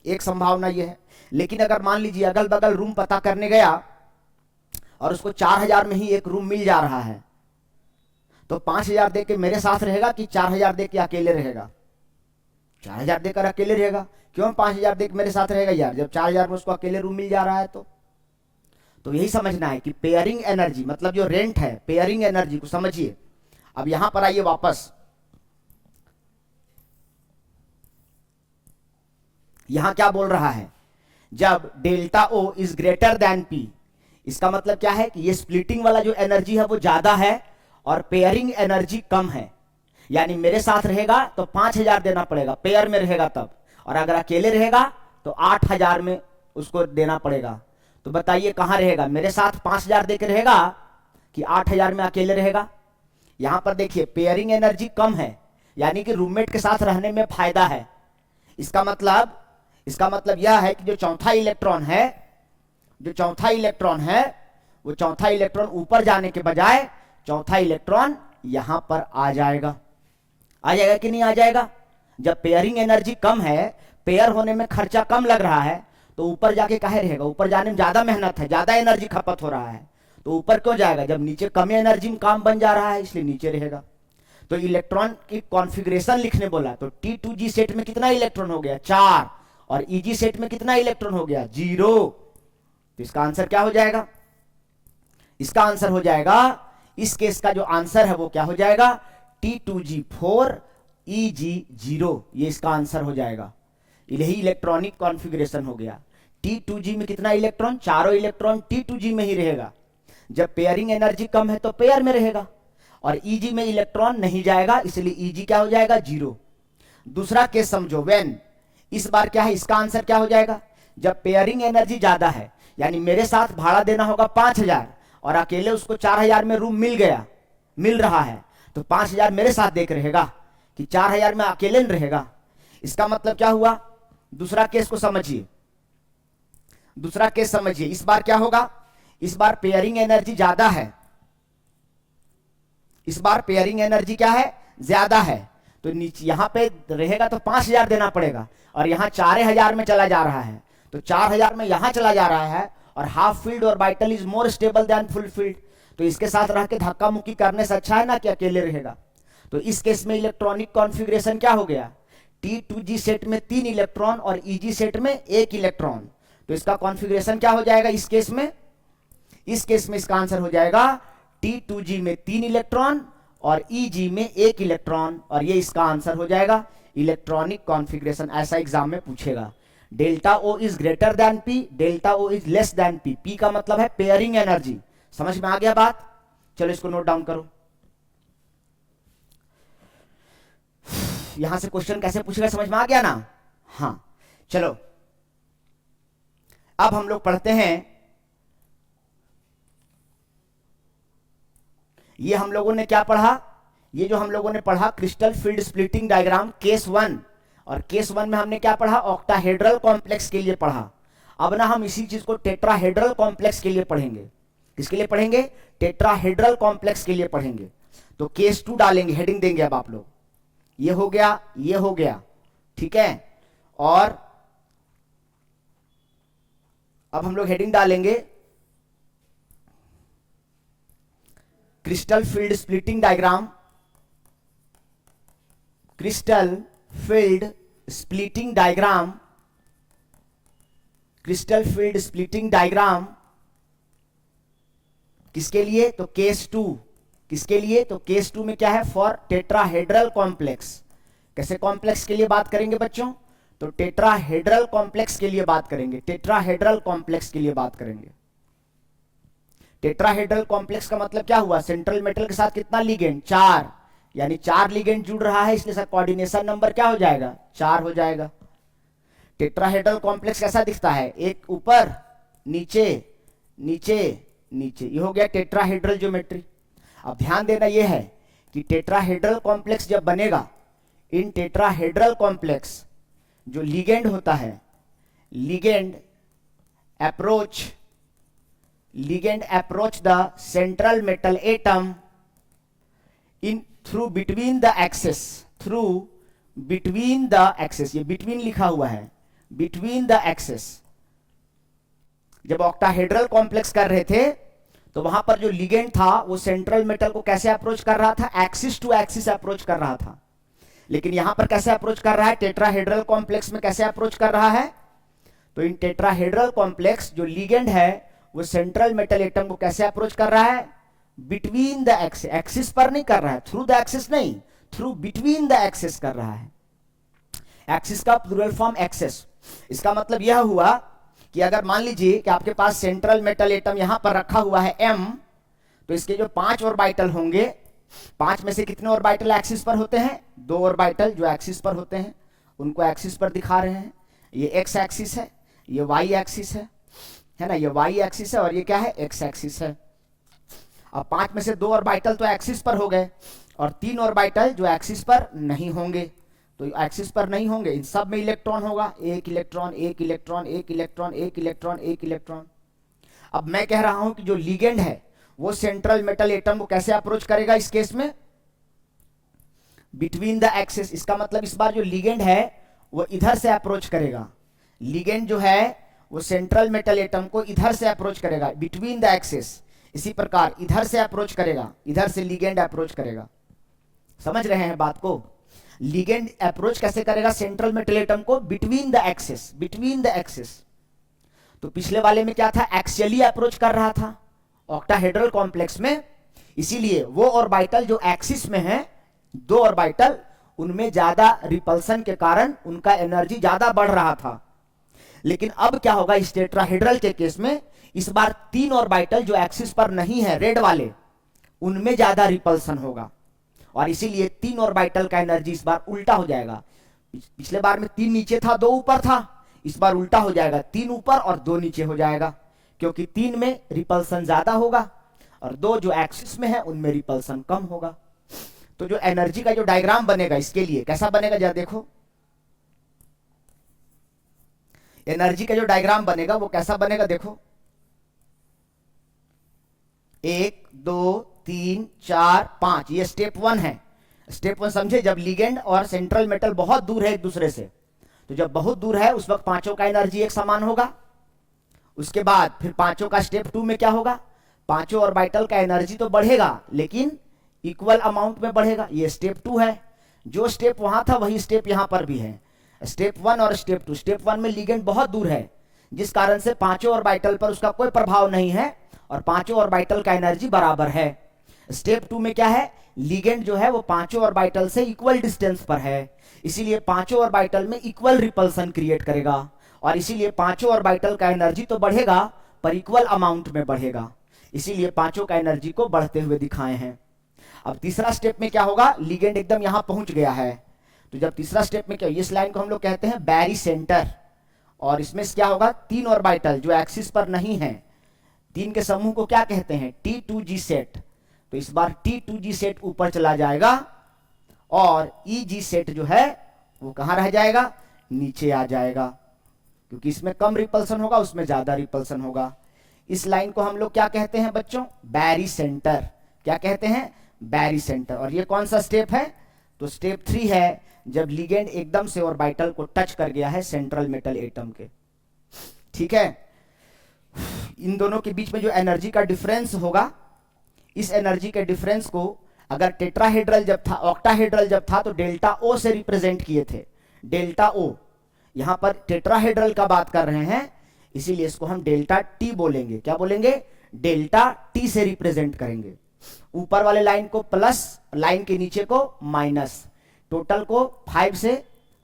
एक संभावना यह है। लेकिन अगर मान लीजिए अगल बगल रूम पता करने गया और उसको 4,000 में ही एक रूम मिल जा रहा है, तो 5,000 दे के मेरे साथ रहेगा कि 4,000 दे के अकेले रहेगा? 4,000 देकर अकेले रहेगा। क्यों 5,000 दे के मेरे साथ रहेगा यार, जब 4,000 में उसको अकेले रूम मिल जा रहा है। तो यही समझना है कि पेयरिंग एनर्जी मतलब जो रेंट है, पेयरिंग एनर्जी को समझिए। अब यहां पर आइए वापस, यहां क्या बोल रहा है, जब delta O is greater than P, इसका मतलब क्या है कि ये स्प्लिटिंग वाला जो एनर्जी है वो ज्यादा है और पेयरिंग एनर्जी कम है। यानी मेरे साथ रहेगा तो 5,000 देना पड़ेगा, पेयर में रहेगा तब, और अगर अकेले रहेगा तो 8,000 में उसको देना पड़ेगा। तो बताइए कहां रहेगा, मेरे साथ 5,000 देकर रहेगा कि 8,000 में अकेले रहेगा? यहां पर देखिए पेयरिंग एनर्जी कम है, यानी कि रूममेट के साथ रहने में फायदा है। इसका मतलब यह है कि जो चौथा इलेक्ट्रॉन है वो चौथा इलेक्ट्रॉन ऊपर जाने के बजाय चौथा इलेक्ट्रॉन यहां पर आ जाएगा कि नहीं आ जाएगा? जब पेयरिंग एनर्जी कम है, पेयर होने में खर्चा कम लग रहा है, तो ऊपर जाके काहे रहेगा? ऊपर जाने में ज्यादा मेहनत है, ज्यादा एनर्जी खपत हो रहा है, तो ऊपर क्यों जाएगा? जब नीचे कम एनर्जी में काम बन जा रहा है इसलिए नीचे रहेगा। तो इलेक्ट्रॉन की कॉन्फ़िगरेशन लिखने बोला तो T2G सेट में कितना इलेक्ट्रॉन हो गया? 4, और EG सेट में कितना इलेक्ट्रॉन हो गया? 0। तो इसका आंसर क्या हो जाएगा? इसका आंसर हो जाएगा, इस केस का जो आंसर है वो क्या हो जाएगा? T2G 4, EG 0। ये इसका आंसर हो जाएगा। यही इलेक्ट्रॉनिक कॉन्फ़िगरेशन हो गया। T2G में कितना इलेक्ट्रॉन? चारों इलेक्ट्रॉन T2G में ही रहेगा। जब पेयरिंग एनर्जी कम है तो पेयर में रहेगा, और EG में इलेक्ट्रॉन नहीं जाएगा, इसलिए EG क्या हो जाएगा? 0। दूसरा केस समझो, व्हेन, इस बार क्या है, इसका आंसर क्या हो जाएगा? जब पेयरिंग एनर्जी ज्यादा है, यानी मेरे साथ भाड़ा देना होगा 5,000 और अकेले उसको 4,000 में रूम मिल रहा है, तो 5,000 मेरे साथ देकर रहेगा कि 4,000 में अकेले रहेगा। इसका मतलब क्या हुआ? दूसरा केस को समझिए, इस बार क्या होगा? इस बार पेयरिंग एनर्जी ज्यादा है, इस बार पेयरिंग एनर्जी क्या है? ज्यादा है, तो नीचे यहां पे रहेगा तो 5,000 देना पड़ेगा, और यहां 4,000 में चला जा रहा है, तो 4,000 में यहां चला जा रहा है और half filled orbital is more stable then full field. तो इसके साथ रह के धक्का मुक्की करने से अच्छा है ना कि अकेले रहेगा। तो इस केस में इलेक्ट्रॉनिक कॉन्फ़िगरेशन क्या हो गया, T2G सेट में 3 इलेक्ट्रॉन और EG सेट में 1 इलेक्ट्रॉन। तो इसका कॉन्फ़िगरेशन क्या हो जाएगा इस केस में, इस केस में इसका आंसर हो जाएगा T2G में 3 इलेक्ट्रॉन और EG में 1 इलेक्ट्रॉन, और ये इसका आंसर हो जाएगा इलेक्ट्रॉनिक कॉन्फ़िगरेशन। ऐसा एग्जाम में पूछेगा। Delta O is greater than P, delta O is less than P। P का मतलब है पेयरिंग एनर्जी। समझ में आ गया बात? चलो इसको नोट डाउन करो। यहां से क्वेश्चन कैसे पूछेगा समझ में आ गया ना? हाँ चलो अब हम लोग पढ़ते हैं, ये हम लोगों ने क्या पढ़ा, ये जो हम लोगों ने पढ़ा crystal field splitting diagram case 1, और केस 1 में हमने क्या पढ़ा, ऑक्टाहेड्रल कॉम्प्लेक्स के लिए पढ़ा। अब ना हम इसी चीज को टेट्राहेड्रल कॉम्प्लेक्स के लिए पढ़ेंगे। किसके लिए पढ़ेंगे? टेट्राहेड्रल कॉम्प्लेक्स के लिए पढ़ेंगे। तो केस 2 डालेंगे, हेडिंग देंगे अब आप लोग, ये हो गया, ये हो गया, ठीक है। और अब हम लोग हेडिंग डालेंगे crystal field splitting diagram, crystal field splitting diagram, crystal field splitting diagram किसके लिए? तो केस 2। किसके लिए? तो केस 2 में क्या है, फॉर टेट्राहेड्रल कॉम्प्लेक्स। कैसे कॉम्प्लेक्स के लिए बात करेंगे बच्चों? तो टेट्राहेड्रल कॉम्प्लेक्स के लिए बात करेंगे, टेट्राहेड्रल कॉम्प्लेक्स के लिए बात करेंगे। टेट्राहेड्रल कॉम्प्लेक्स का मतलब क्या हुआ, सेंट्रल मेटल के साथ कितना लिगेंड, 4, यानी 4 लिगेंड जुड़ रहा है, इसलिए कोऑर्डिनेशन नंबर क्या हो जाएगा, 4 हो जाएगा। टेट्राहेड्रल कॉम्प्लेक्स कैसा दिखता है, एक ऊपर नीचे नीचे नीचे, ये हो गया टेट्राहेड्रल ज्योमेट्री। अब ध्यान देना यह है कि टेट्राहेड्रल कॉम्प्लेक्स जब बनेगा, इन टेट्राहेड्रल कॉम्प्लेक्स जो लिगेंड होता है, ligand approach the central metal atom in through between the axes, through between the axes, ये बिटवीन लिखा हुआ है, बिटवीन द एक्सेस। जब ऑक्टाहेड्रल कॉम्प्लेक्स कर रहे थे तो वहां पर जो लिगेंड था वो सेंट्रल मेटल को कैसे अप्रोच कर रहा था, एक्सिस टू एक्सिस अप्रोच कर रहा था। लेकिन यहां पर कैसे अप्रोच कर रहा है, टेट्राहेड्रल कॉम्प्लेक्स में कैसे अप्रोच कर रहा है? तो इन टेट्राहेड्रल कॉम्प्लेक्स जो लिगेंड है वो सेंट्रल मेटल एटम को कैसे अप्रोच कर रहा है, बिटवीन द एक्सिस, एक्सिस पर नहीं कर रहा है, थ्रू द एक्सिस नहीं, थ्रू बिटवीन द एक्सिस कर रहा है। एक्सिस का प्लूरल फॉर्म एक्सेस। इसका मतलब यह हुआ कि अगर मान लीजिए कि आपके पास सेंट्रल मेटल एटम यहां पर रखा हुआ है M, तो इसके जो 5 ऑर्बिटल होंगे, 5 में से कितने ऑर्बिटल एक्सिस पर होते हैं, 2 ऑर्बिटल जो एक्सिस पर होते हैं उनको एक्सिस पर दिखा रहे हैं। ये एक्स एक्सिस है, ये वाई एक्सिस है ना, ये वाई एक्सिस है और ये क्या है, एक्स एक्सिस है। अब 5 में से 2 ऑर्बिटल तो एक्सिस पर हो गए और 3 ऑर्बिटल जो एक्सिस पर नहीं होंगे। तो एक्सिस पर नहीं होंगे, इन सब में इलेक्ट्रॉन होगा, एक इलेक्ट्रॉन एक इलेक्ट्रॉन एक इलेक्ट्रॉन एक इलेक्ट्रॉन एक इलेक्ट्रॉन। अब मैं कह रहा हूं कि जो लिगेंड है वो सेंट्रल मेटल एटम को कैसे अप्रोच करेगा इस केस में, बिटवीन द एक्सिस। इसका मतलब इस बार जो लिगेंड है वो इधर से अप्रोच करेगा, लिगेंड जो है वो सेंट्रल मेटल एटम को इधर से अप्रोच करेगा, बिटवीन द एक्सिस। इसी प्रकार इधर से अप्रोच करेगा, इधर से लिगेंड अप्रोच करेगा। समझ रहे हैं बात को? लिगेंड अप्रोच कैसे करेगा सेंट्रल मेटल एटम को, between the axis, between the axis. तो पिछले वाले में क्या था, एक्सियली अप्रोच कर रहा था ऑक्टाहेड्रल कॉम्प्लेक्स में, इसीलिए वो ऑर्बिटल जो एक्सिस में है, 2 ऑर्बिटल, उनमें ज्यादा रिपल्सन के कारण उनका एनर्जी ज्यादा बढ़ रहा था। लेकिन अब क्या होगा इस टेट्राहेड्रल के केस में, इस बार 3 ऑर्बिटल जो एक्सिस पर नहीं है, रेड वाले, उनमें ज्यादा रिपल्सन होगा और इसीलिए 3 ऑर्बिटल का एनर्जी इस बार उल्टा हो जाएगा। पिछले बार में 3 नीचे था 2 ऊपर था, इस बार उल्टा हो जाएगा, 3 ऊपर और 2 नीचे हो जाएगा, क्योंकि 3 में रिपल्सन ज्यादा होगा और 2 जो एक्सिस में है उनमें रिपल्सन कम होगा। तो जो एनर्जी का जो डायग्राम बनेगा इसके लिए कैसा बनेगा, जरा देखो, एनर्जी का जो डायग्राम बनेगा वो कैसा बनेगा, देखो, 1 2 3 4 5, ये स्टेप 1 है। स्टेप 1 समझे, जब लिगेंड और सेंट्रल मेटल बहुत दूर है एक दूसरे से, तो जब बहुत दूर है उस वक्त पांचों का एनर्जी एक समान होगा उसके बाद फिर पांचों का स्टेप 2 में क्या होगा, पांचों ऑर्बिटल का एनर्जी तो बढ़ेगा लेकिन इक्वल अमाउंट में बढ़ेगा। ये स्टेप 2 है। जो स्टेप वहां था वही स्टेप यहां पर भी है, स्टेप 1 और स्टेप 2। स्टेप 1 में लिगेंड बहुत दूर है जिस कारण से पांचों ऑर्बिटल पर उसका कोई प्रभाव नहीं है और पांचों ऑर्बिटल का एनर्जी बराबर है। स्टेप 2 में क्या है, लिगेंड जो है वो पांचों ऑर्बिटल से इक्वल डिस्टेंस पर है, इसीलिए पांचों ऑर्बिटल में इक्वल रिपल्सन क्रिएट करेगा और इसीलिए पांचों ऑर्बिटल का एनर्जी तो बढ़ेगा पर इक्वल अमाउंट में बढ़ेगा, इसीलिए पांचों का एनर्जी को बढ़ते हुए दिखाए हैं। अब तीसरा स्टेप में क्या होगा, लिगेंड एकदम यहां पहुंच गया है, तो जब तीसरा स्टेप में क्या, इस लाइन को हम लोग कहते हैं बैरी सेंटर, और इसमें क्या होगा, तीन ऑर्बिटल जो एक्सिस पर नहीं है, तीन के समूह को क्या कहते हैं, T2G सेट। तो इस बार T2G सेट ऊपर चला जाएगा और EG सेट जो है वो कहां रह जाएगा, नीचे आ जाएगा, क्योंकि इसमें कम रिपल्सन होगा उसमें ज्यादा रिपल्सन होगा। इस लाइन को हम लोग क्या कहते हैं बच्चों, बैरी सेंटर। क्या कहते हैं, बैरी सेंटर। और ये कौन सा स्टेप है, तो स्टेप 3 है, जब लिगेंड एकदम से ऑर्बिटल को टच कर गया है सेंट्रल मेटल एटम के। ठीक है, इन दोनों के बीच में जो एनर्जी का डिफरेंस होगा, इस एनर्जी के डिफरेंस को अगर टेट्राहेड्रल जब था, ऑक्टाहेड्रल जब था, तो डेल्टा ओ से रिप्रेजेंट किए थे, डेल्टा ओ। यहां पर टेट्राहेड्रल का बात कर रहे हैं, इसीलिए इसको हम डेल्टा टी बोलेंगे। क्या बोलेंगे, डेल्टा टी से रिप्रेजेंट करेंगे। ऊपर वाले लाइन को प्लस, लाइन के नीचे को माइनस। टोटल को 5 से,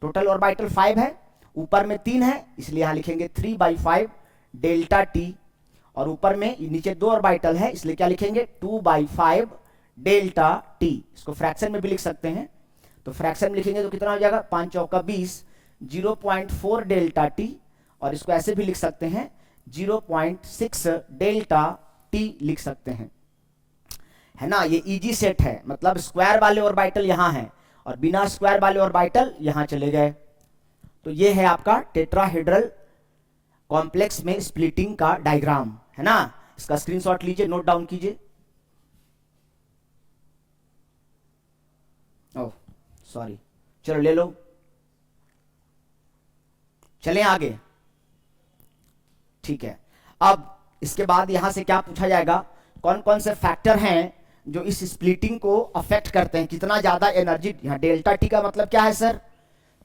टोटल ऑर्बिटल 5 है, ऊपर में 3 है, इसलिए यहां लिखेंगे 3/5 डेल्टा टी, और ऊपर में नीचे 2 ऑर्बिटल है, इसलिए क्या लिखेंगे 2/5 डेल्टा टी। इसको फ्रैक्शन में भी लिख सकते हैं, तो फ्रैक्शन में लिखेंगे तो कितना हो जाएगा, 5 चौका 20, 0.4 डेल्टा टी, और इसको ऐसे भी लिख सकते हैं 0.6 डेल्टा टी लिख सकते हैं, है ना। ये इजी सेट है, मतलब स्क्वायर वाले ऑर्बिटल यहां हैं और बिना स्क्वायर वाले ऑर्बिटल यहां चले गए। तो ये है आपका टेट्राहेड्रल कॉम्प्लेक्स में स्प्लिटिंग का डायग्राम, है ना। इसका स्क्रीनशॉट लीजिए, नोट डाउन कीजिए। ओह सॉरी, चलो ले लो, चलें आगे। ठीक है, अब इसके बाद यहां से क्या पूछा जाएगा, कौन कौन से फैक्टर हैं जो इस स्प्लिटिंग को अफेक्ट करते हैं, कितना ज्यादा एनर्जी। यहां डेल्टा टी का मतलब क्या है सर,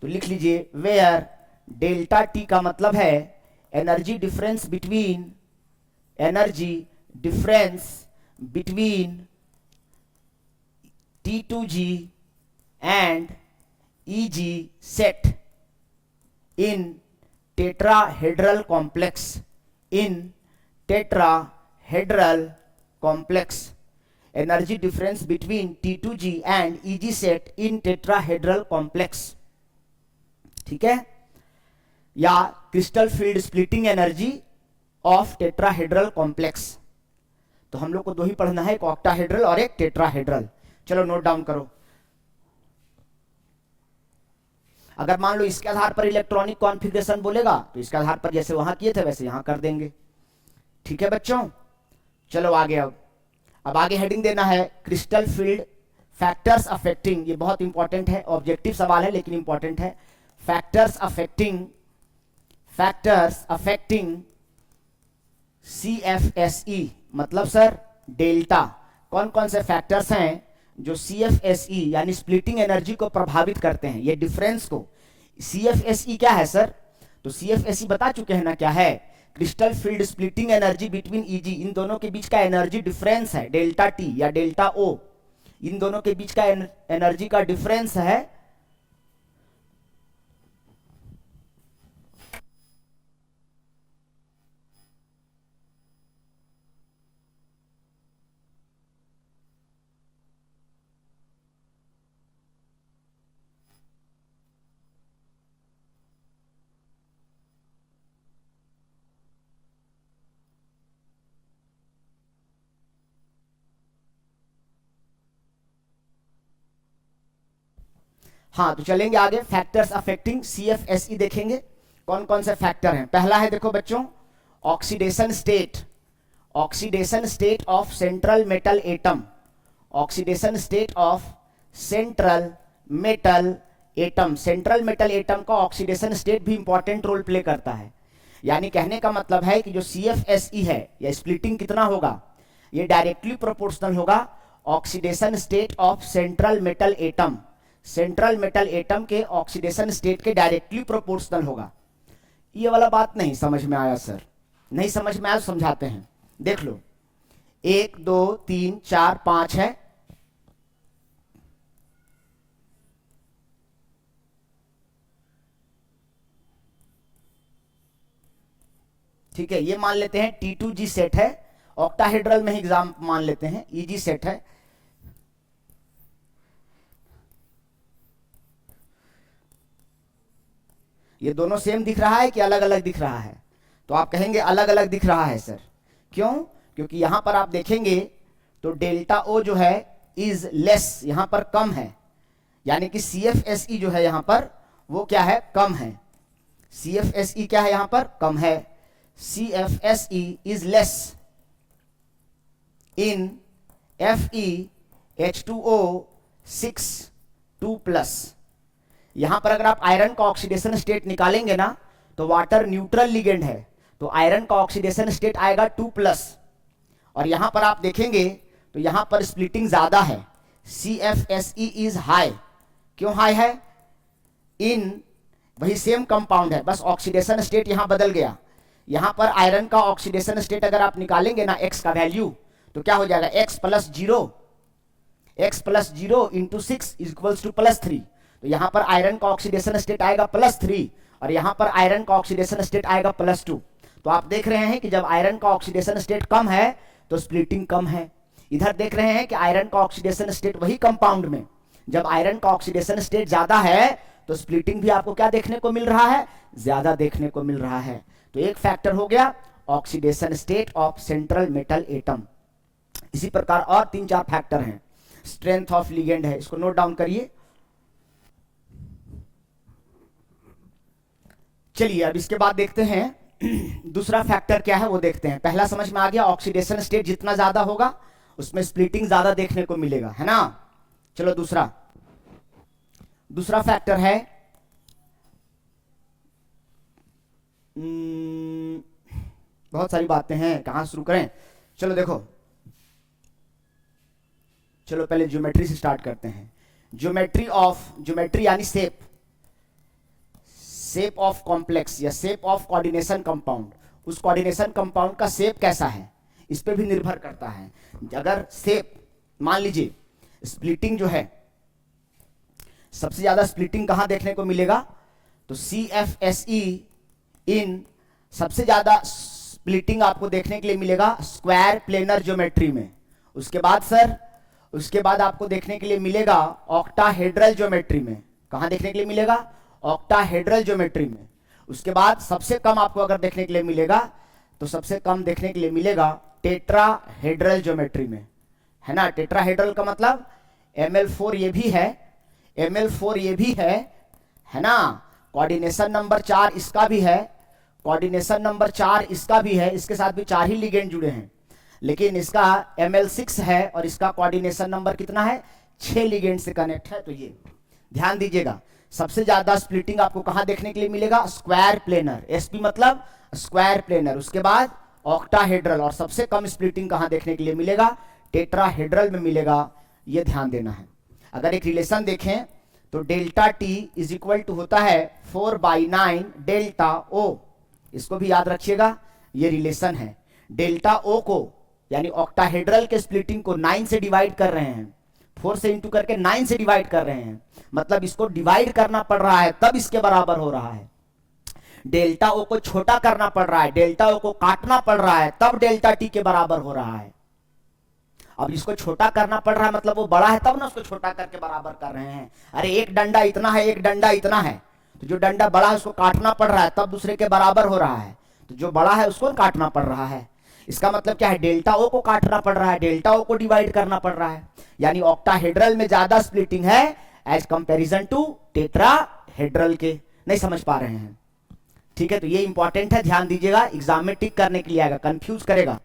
तो लिख लीजिए वेयर डेल्टा टी का मतलब है energy difference between, energy difference between T2G and EG set in tetrahedral complex, in tetrahedral complex, energy difference between T2G and EG set in tetrahedral complex। ठीक है, या crystal field splitting energy of tetrahedral complex. तो हम लोग को दो ही पढ़ना है, एक ऑक्टाहेड्रल और एक टेट्राहेड्रल। चलो नोट डाउन करो। अगर मान लो इसके आधार पर इलेक्ट्रॉनिक कॉन्फ़िगरेशन बोलेगा तो इसके आधार पर जैसे वहां किए थे वैसे यहां कर देंगे। ठीक है बच्चों, चलो आगे। अब आगे हेडिंग देना है क्रिस्टल फील्ड फैक्टर्स अफेक्टिंग। ये बहुत इंपॉर्टेंट है, ऑब्जेक्टिव सवाल है लेकिन इंपॉर्टेंट है। फैक्टर्स अफेक्टिंग CFSE, मतलब सर डेल्टा। कौन कौन से फैक्टर्स हैं जो CFSE यानी स्प्लिटिंग एनर्जी को प्रभावित करते हैं, ये डिफरेंस को। CFSE क्या है सर, तो CFSE बता चुके हैं ना क्या है, crystal field splitting energy between EG, इन दोनों के बीच का एनर्जी डिफरेंस है, डेल्टा टी या डेल्टा ओ, इन दोनों के बीच का एनर्जी का डिफरेंस है। हाँ तो चलेंगे आगे, फैक्टर्स अफेक्टिंग CFSE देखेंगे कौन कौन से फैक्टर हैं। पहला है देखो बच्चों, oxidation state, oxidation state of central metal atom, oxidation state of central metal atom. Central metal atom का ऑक्सीडेशन स्टेट भी इंपॉर्टेंट रोल प्ले करता है। यानी कहने का मतलब है कि जो CFSE है या स्प्लिटिंग कितना होगा, ये डायरेक्टली प्रोपोर्शनल होगा oxidation state of central metal atom, central metal atom के ऑक्सीडेशन स्टेट के डायरेक्टली प्रोपोर्शनल होगा। ये वाला बात नहीं समझ में आया सर? नहीं समझ में आया तो समझाते हैं, देख लो 1 2 3 4 5 है, ठीक है, ये मान लेते हैं T2G सेट है, ऑक्टाहेड्रल में ही एग्जाम मान लेते हैं EG सेट है। ये दोनों सेम दिख रहा है कि अलग अलग दिख रहा है? तो आप कहेंगे अलग अलग दिख रहा है सर। क्यों? क्योंकि यहां पर आप देखेंगे तो डेल्टा O जो है इज लेस, यहां पर कम है, यानी कि CFSE जो है यहां पर वो क्या है, कम है। CFSE क्या है यहां पर, कम है। CFSE is less in FeH2O 6 2+। यहां पर अगर आप आयरन का ऑक्सीडेशन स्टेट निकालेंगे ना तो वाटर न्यूट्रल लिगेंड है, तो आयरन का ऑक्सीडेशन स्टेट आएगा 2+। और यहां पर आप देखेंगे तो यहां पर स्प्लिटिंग ज्यादा है, CFSE इज हाई। क्यों हाई है? इन वही सेम कंपाउंड है, बस ऑक्सीडेशन स्टेट यहां बदल गया। यहां पर आयरन का ऑक्सीडेशन स्टेट अगर आप निकालेंगे ना x का वैल्यू तो क्या हो जाएगा, x + 0, x + 0 × 6 = +3। तो यहां पर आयरन का ऑक्सीडेशन स्टेट आएगा +3 और यहां पर आयरन का ऑक्सीडेशन स्टेट आएगा +2। तो आप देख रहे हैं कि जब आयरन का ऑक्सीडेशन स्टेट कम है तो स्प्लिटिंग कम है। इधर देख रहे हैं कि आयरन का ऑक्सीडेशन स्टेट वही कंपाउंड में, जब आयरन का ऑक्सीडेशन स्टेट ज्यादा है तो स्प्लिटिंग भी आपको क्या देखने को मिल रहा है, ज्यादा देखने को मिल रहा है। तो एक फैक्टर हो गया oxidation state of central metal atom. इसी प्रकार और 3-4 फैक्टर हैं। स्ट्रेंथ ऑफ लिगेंड है, इसको नोट डाउन करिए। चलिए अब इसके बाद देखते हैं दूसरा फैक्टर क्या है वो देखते हैं। पहला समझ में आ गया, ऑक्सीडेशन स्टेट जितना ज्यादा होगा उसमें स्प्लिटिंग ज्यादा देखने को मिलेगा, है ना। चलो दूसरा फैक्टर है बहुत सारी बातें हैं, कहां शुरू करें। चलो देखो, चलो पहले ज्योमेट्री से स्टार्ट करते हैं। ज्योमेट्री यानी शेप ऑफ कॉम्प्लेक्स या शेप ऑफ कोऑर्डिनेशन कंपाउंड। उस कोऑर्डिनेशन कंपाउंड का शेप कैसा है इस पे भी निर्भर करता है। अगर शेप, मान लीजिए स्प्लिटिंग जो है, सबसे ज्यादा स्प्लिटिंग कहां देखने को मिलेगा, तो CFSE इन सबसे ज्यादा स्प्लिटिंग आपको देखने के लिए मिलेगा स्क्वायर प्लेनर ज्योमेट्री में। उसके बाद आपको देखने के लिए मिलेगा ऑक्टाहेड्रल ज्योमेट्री में। कहां देखने के लिए मिलेगा, ऑक्टाहेड्रल ज्योमेट्री में। उसके बाद सबसे कम आपको अगर देखने के लिए मिलेगा तो सबसे कम देखने के लिए मिलेगा टेट्राहेड्रल ज्योमेट्री में, है ना। टेट्राहेड्रल का मतलब ML4 ये भी है, ML4 ये भी है ना। कोऑर्डिनेशन नंबर 4 इसका भी है, कोऑर्डिनेशन नंबर 4 इसका भी है, इसके साथ भी 4 ही लिगेंड जुड़े हैं। लेकिन इसका ML6 है और इसका कोऑर्डिनेशन नंबर कितना है, 6 लिगेंड से कनेक्ट है। तो ये ध्यान दीजिएगा, सबसे ज्यादा स्प्लिटिंग आपको कहां देखने के लिए मिलेगा, स्क्वायर प्लेनर, SP मतलब स्क्वायर प्लेनर। उसके बाद ऑक्टाहेड्रल, और सबसे कम स्प्लिटिंग कहां देखने के लिए मिलेगा, टेट्राहेड्रल में मिलेगा। ये ध्यान देना है। अगर एक रिलेशन देखें तो डेल्टा T = होता है 4/9 डेल्टा O। इसको भी याद रखिएगा, ये रिलेशन है। डेल्टा O को यानी ऑक्टाहेड्रल के स्प्लिटिंग को 9 से डिवाइड कर रहे हैं, 4 से इंटू करके 9 से डिवाइड कर रहे हैं, मतलब इसको डिवाइड करना पड़ रहा है तब इसके बराबर हो रहा है। डेल्टा O को छोटा करना पड़ रहा है, डेल्टा O को काटना पड़ रहा है, तब डेल्टा T के बराबर हो रहा है। अब इसको छोटा करना पड़ रहा है मतलब वो बड़ा है तब ना उसको छोटा करके बराबर कर रहे हैं। अरे एक डंडा इतना है, एक डंडा इतना है, तो जो डंडा बड़ा है उसको काटना पड़ रहा है तब दूसरे के बराबर हो रहा है, तो जो बड़ा है उसको काटना पड़ रहा है। इसका मतलब क्या है, डेल्टा O को काटना पड़ रहा है, डेल्टा O को डिवाइड करना पड़ रहा है। यानी ऑक्टाहेड्रल में ज्यादा स्प्लिटिंग है एज कंपैरिजन टू टेट्राहेड्रल के। नहीं समझ पा रहे हैं, ठीक है। तो ये इंपॉर्टेंट है, ध्यान दीजिएगा, एग्जाम में टिक करने के लिए आएगा, कंफ्यूज करेगा।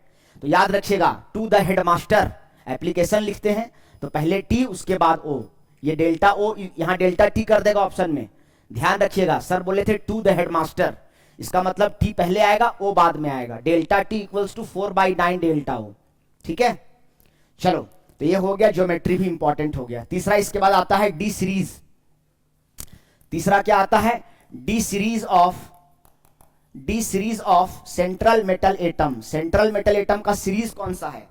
तो याद रखिएगा, टू द हेडमास्टर एप्लीकेशन लिखते हैं तो पहले T उसके बाद O। ये डेल्टा O यहां डेल्टा T कर देगा ऑप्शन में, ध्यान रखिएगा। सर बोले थे टू द हेडमास्टर, इसका मतलब T पहले आएगा, O बाद में आएगा। Delta T equals to 4/9 delta O। ठीक है, चलो, तो ये हो गया, ज्योमेट्री भी इंपॉर्टेंट हो गया। तीसरा इसके बाद आता है डी सीरीज। तीसरा क्या आता है? D series of central metal atom. Central metal atom का सीरीज कौन सा है?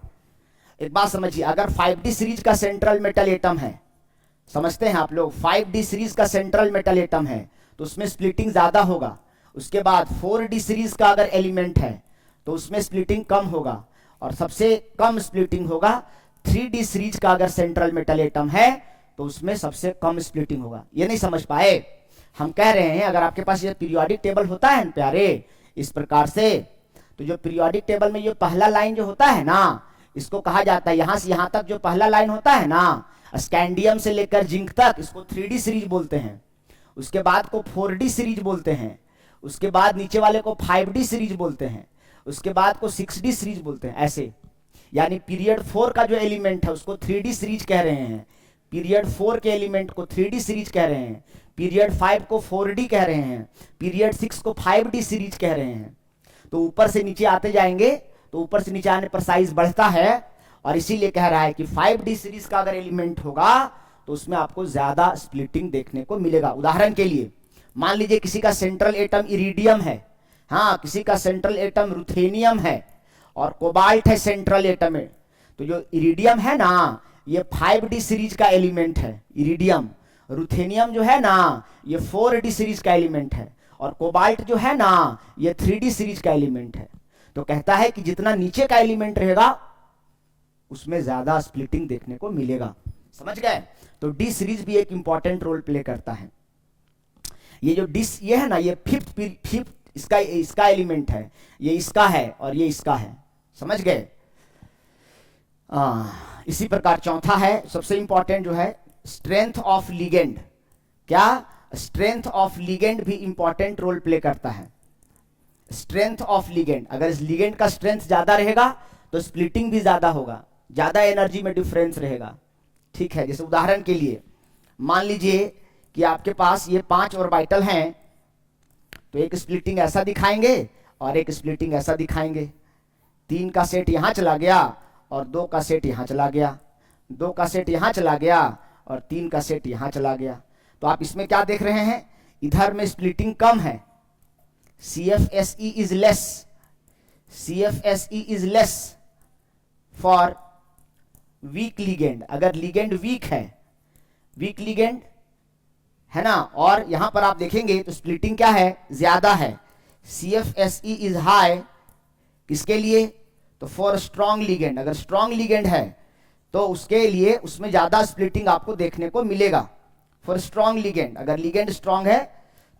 एक बात समझिए, अगर 5D सीरीज का सेंट्रल मेटल एटम है, समझते हैं आप लोग, 5D सीरीज का सेंट्रल मेटल एटम है तो उसमें स्प्लिटिंग ज्यादा होगा। उसके बाद 4D सीरीज का अगर एलिमेंट है तो उसमें स्प्लिटिंग कम होगा, और सबसे कम स्प्लिटिंग होगा 3D सीरीज का अगर सेंट्रल मेटल एटम है तो उसमें सबसे कम स्प्लिटिंग होगा। ये नहीं समझ पाए? हम कह रहे हैं अगर आपके पास ये पीरियोडिक टेबल होता है प्यारे इस प्रकार से, तो जो पीरियोडिक टेबल में ये पहला लाइन जो होता है ना, इसको कहा जाता है, यहां से यहां तक जो पहला लाइन होता है ना, स्कैंडियम से लेकर जिंक तक, इसको 3D सीरीज बोलते हैं। उसके बाद को 4D सीरीज बोलते हैं। उसके बाद नीचे वाले को 5D सीरीज बोलते हैं। उसके बाद को 6D सीरीज बोलते हैं। ऐसे यानी पीरियड 4 का जो एलिमेंट है उसको 3D सीरीज कह रहे हैं, पीरियड 4 के एलिमेंट को 3D सीरीज कह रहे हैं, पीरियड 5 को 4D कह रहे हैं, पीरियड 6 को 5D सीरीज कह रहे हैं। तो ऊपर से नीचे आते जाएंगे तो ऊपर से नीचे आने पर साइज बढ़ता है, और इसीलिए कह रहा है कि 5D सीरीज का अगर एलिमेंट होगा तो उसमें आपको ज्यादा स्प्लिटिंग देखने को मिलेगा। उदाहरण के लिए मान लीजिए किसी का सेंट्रल एटम इरिडियम है, हाँ, किसी का सेंट्रल एटम रुथेनियम है और कोबाल्ट है सेंट्रल एटम में, तो जो इरिडियम है ना ये 5D सीरीज का एलिमेंट है इरिडियम। रुथेनियम जो है ना ये 4D सीरीज का एलिमेंट है, और कोबाल्ट जो है ना ये 3D सीरीज का एलिमेंट है। तो कहता है कि जितना नीचे का एलिमेंट रहेगा उसमें ज्यादा स्प्लिटिंग देखने को मिलेगा। समझ गए? तो डी सीरीज भी एक इंपॉर्टेंट रोल प्ले करता है। ये जो ये है ना, ये फिफ्थ इसका एलिमेंट है, ये इसका है और ये इसका है। समझ गए? इसी प्रकार चौथा है सबसे इंपॉर्टेंट जो है स्ट्रेंथ ऑफ लिगेंड। क्या? स्ट्रेंथ ऑफ लिगेंड भी इंपॉर्टेंट रोल प्ले करता है। स्ट्रेंथ ऑफ लिगेंड, अगर इस लिगेंड का स्ट्रेंथ ज्यादा रहेगा तो स्प्लिटिंग भी ज्यादा होगा, ज्यादा एनर्जी में डिफरेंस रहेगा। ठीक है, जैसे उदाहरण के लिए मान लीजिए कि आपके पास ये 5 ऑर्बिटल हैं, तो एक स्प्लिटिंग ऐसा दिखाएंगे और एक स्प्लिटिंग ऐसा दिखाएंगे। 3 का सेट यहां चला गया और 2 का सेट यहां चला गया, 2 का सेट यहां चला गया और 3 का सेट यहां चला गया। तो आप इसमें क्या देख रहे हैं? इधर में स्प्लिटिंग कम है, CFSE is less, CFSE is less for weak ligand। अगर लिगेंड वीक है, वीक लिगेंड है ना, और यहां पर आप देखेंगे तो स्प्लिटिंग क्या है? ज्यादा है। CFSE is high किसके लिए? तो फॉर स्ट्रॉन्ग लिगेंड। अगर स्ट्रॉन्ग लिगेंड है तो उसके लिए उसमें ज्यादा स्प्लिटिंग आपको देखने को मिलेगा फॉर स्ट्रॉन्ग लिगेंड। अगर लिगेंड स्ट्रॉन्ग है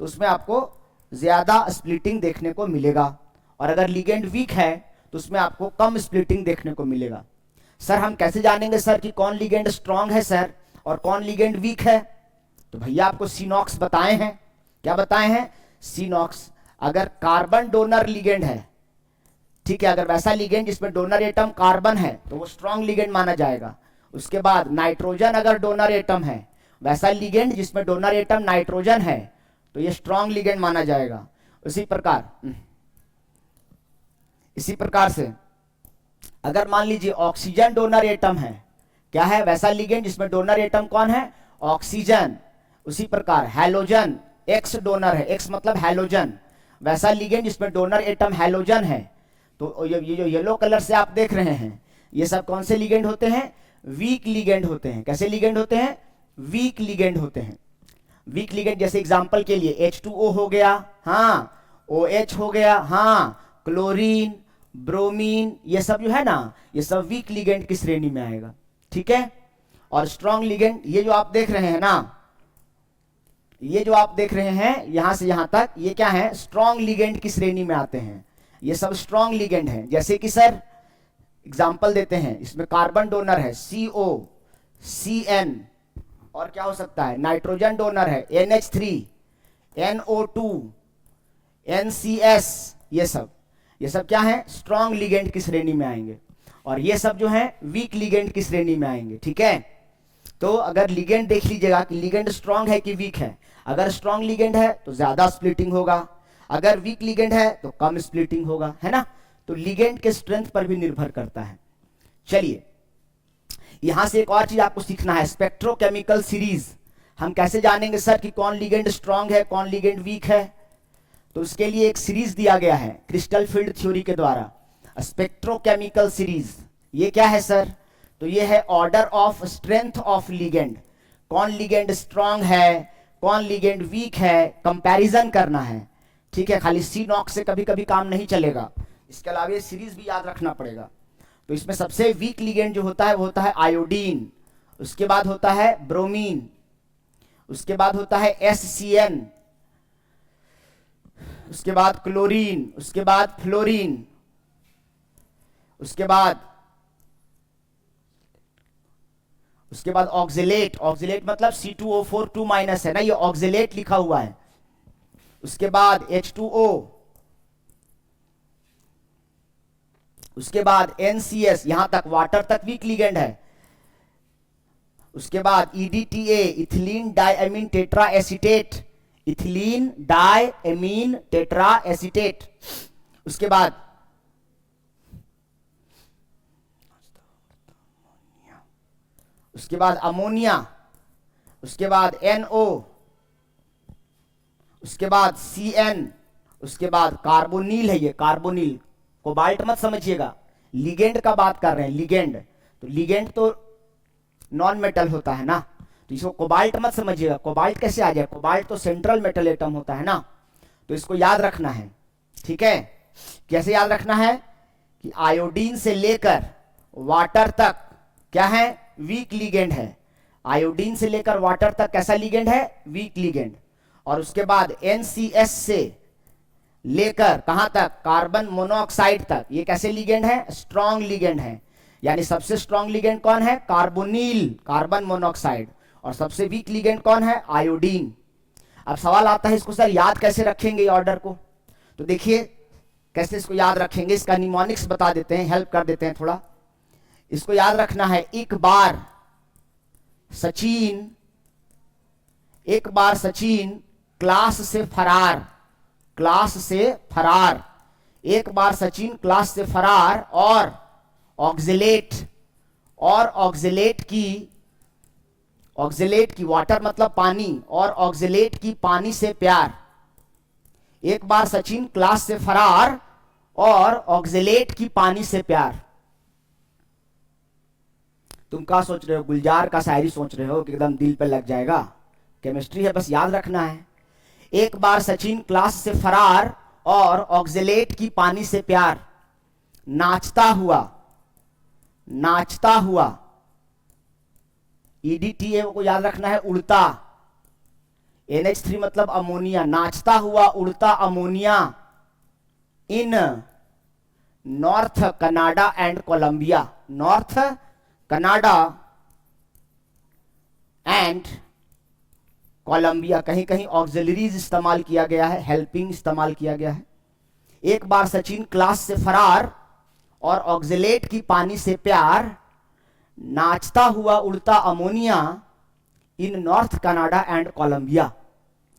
तो उसमें आपको ज्यादा स्प्लिटिंग देखने को मिलेगा, और अगर लिगेंड वीक है तो उसमें आपको कम स्प्लिटिंग देखने को मिलेगा। सर हम कैसे जानेंगे सर कि कौन लिगेंड स्ट्रॉन्ग है सर और कौन लिगेंड वीक है? तो भैया आपको सिनॉक्स बताए हैं। क्या बताए हैं? सिनॉक्स। अगर कार्बन डोनर लिगेंड है, ठीक है, अगर वैसा लिगेंड जिसमें डोनर एटम कार्बन है तो वो स्ट्रॉन्ग लिगेंड माना जाएगा। उसके बाद नाइट्रोजन अगर डोनर एटम है, वैसा लिगेंड जिसमें डोनर एटम नाइट्रोजन है तो ये स्ट्रॉन्ग लिगेंड माना जाएगा। इसी प्रकार से अगर मान लीजिए ऑक्सीजन डोनर एटम है, क्या है? वैसा लिगेंड जिसमें डोनर एटम कौन है? ऑक्सीजन। उसी प्रकार हैलोजन, एक्स डोनर है, एक्स मतलब हैलोजन, वैसा लिगेंड जिसमें डोनर एटम हैलोजन है। तो ये जो येलो कलर से आप देख रहे हैं ये सब कौन से लिगेंड होते हैं? वीक लिगेंड होते हैं। कैसे लिगेंड होते हैं? वीक लिगेंड होते हैं। वीक लिगेंड जैसे एग्जांपल के लिए H2O हो गया, हाँ, OH हो गया, हाँ, क्लोरीन, ब्रोमीन, ये सब जो है ना ये सब वीक लिगेंड की श्रेणी में आएगा। ठीक है, और स्ट्रॉन्ग लिगेंड ये जो आप देख रहे हैं ना, ये जो आप देख रहे हैं यहां से यहां तक, ये क्या है? स्ट्रॉन्ग लिगेंड की श्रेणी में आते हैं। ये सब स्ट्रॉन्ग लिगेंड हैं। जैसे कि सर एग्जांपल देते हैं, इसमें कार्बन डोनर है CO, CN, और क्या हो सकता है? नाइट्रोजन डोनर है NH3, NO2, NCS। ये सब क्या है? स्ट्रॉन्ग लिगेंड की श्रेणी में आएंगे, और ये सब जो है वीक लिगेंड की श्रेणी में आएंगे। ठीक है, तो अगर लिगेंड देख लीजिएगा कि लिगेंड स्ट्रॉन्ग है कि वीक है। अगर स्ट्रॉन्ग लिगेंड है तो ज्यादा स्प्लिटिंग होगा, अगर वीक लिगेंड है तो कम स्प्लिटिंग होगा, है ना। तो लिगेंड के स्ट्रेंथ पर भी निर्भर करता है। चलिए यहां से एक और चीज आपको सीखना है, स्पेक्ट्रोकेमिकल सीरीज। हम कैसे जानेंगे सर कि कौन लिगेंड स्ट्रांग है, कौन लिगेंड वीक है? तो उसके लिए एक सीरीज दिया गया है क्रिस्टल फील्ड थ्योरी के द्वारा, स्पेक्ट्रोकेमिकल सीरीज। ये क्या है सर? तो ये है order of strength of ligand. कौन लिगेंड स्ट्रांग है, कौन लिगेंड वीक है, कंपैरिजन करना है। ठीक है, खाली सी नॉक्स से कभी कभी काम नहीं चलेगा, इसके अलावा ये सीरीज भी याद रखना पड़ेगा। तो इसमें सबसे वीक लिगेंड जो होता है वो होता है आयोडीन, उसके बाद होता है ब्रोमीन, उसके बाद होता है SCN, उसके बाद क्लोरीन, उसके बाद फ्लोरीन, उसके बाद ऑक्सिलेट। ऑक्सिलेट मतलब C2O4 2 माइनस है ना, ये ऑक्सिलेट लिखा हुआ है। उसके बाद H2O, उसके बाद NCS, यहां तक वाटर तक वीक लिगेंड है। उसके बाद EDTA, ethylene diamine tetra acetate, ethylene diamine tetra acetate. उसके बाद अमोनिया, उसके बाद NO, उसके बाद CN, उसके बाद कार्बोनिल है, ये कार्बोनिल, कोबाल्ट मत समझिएगा, लिगेंड का बात कर रहे हैं, लिगेंड। तो लिगेंड तो नॉन मेटल होता है ना, तो इसको कोबाल्ट मत समझिएगा। कोबाल्ट कैसे आ जाए? कोबाल्ट तो सेंट्रल मेटल एटम होता है ना, तो इसको याद रखना है। ठीक है, कैसे याद रखना है कि आयोडीन से लेकर वाटर तक क्या है? वीक लिगेंड है। आयोडीन से लेकर वाटर तक कैसा लिगेंड है? Week ligand. और उसके बाद NCS से लेकर कहां तक? कार्बन मोनोऑक्साइड तक, ये कैसे लिगेंड है? स्ट्रॉन्ग लिगेंड है। यानी सबसे स्ट्रॉन्ग लिगेंड कौन है? Carbonyl, carbon monoxide. और सबसे वीक लिगेंड कौन है? आयोडीन। अब सवाल आता है इसको सर याद कैसे रखेंगे ऑर्डर को? तो देखिए कैसे इसको याद रखेंगे, इसका निमोनिक्स बता देते हैं, हेल्प कर देते हैं थोड़ा। इसको याद रखना है, एक बार सचिन क्लास से फरार, क्लास से फरार, एक बार सचिन क्लास से फरार और ऑक्सिलेट की वाटर मतलब पानी, और ऑक्सिलेट की पानी से प्यार। एक बार सचिन क्लास से फरार और ऑक्सिलेट की पानी से प्यार। तुम क्या सोच रहे हो? गुलजार का शायरी सोच रहे हो कि एकदम दिल पे लग जाएगा? केमिस्ट्री है, बस याद रखना है। एक बार सचिन क्लास से फरार और ऑक्सिलेट की पानी से प्यार, नाचता हुआ। EDTA को याद रखना है, उड़ता। NH3 मतलब अमोनिया, नाचता हुआ उड़ता ammonia in north Canada and Colombia. North Canada and Colombia, कहीं कहीं ऑक्सिलरीज इस्तेमाल किया गया है, हेल्पिंग इस्तेमाल किया गया है। एक बार सचिन क्लास से फरार और ऑक्सिलेट की पानी से प्यार, नाचता हुआ उड़ता ammonia in north Canada and Colombia.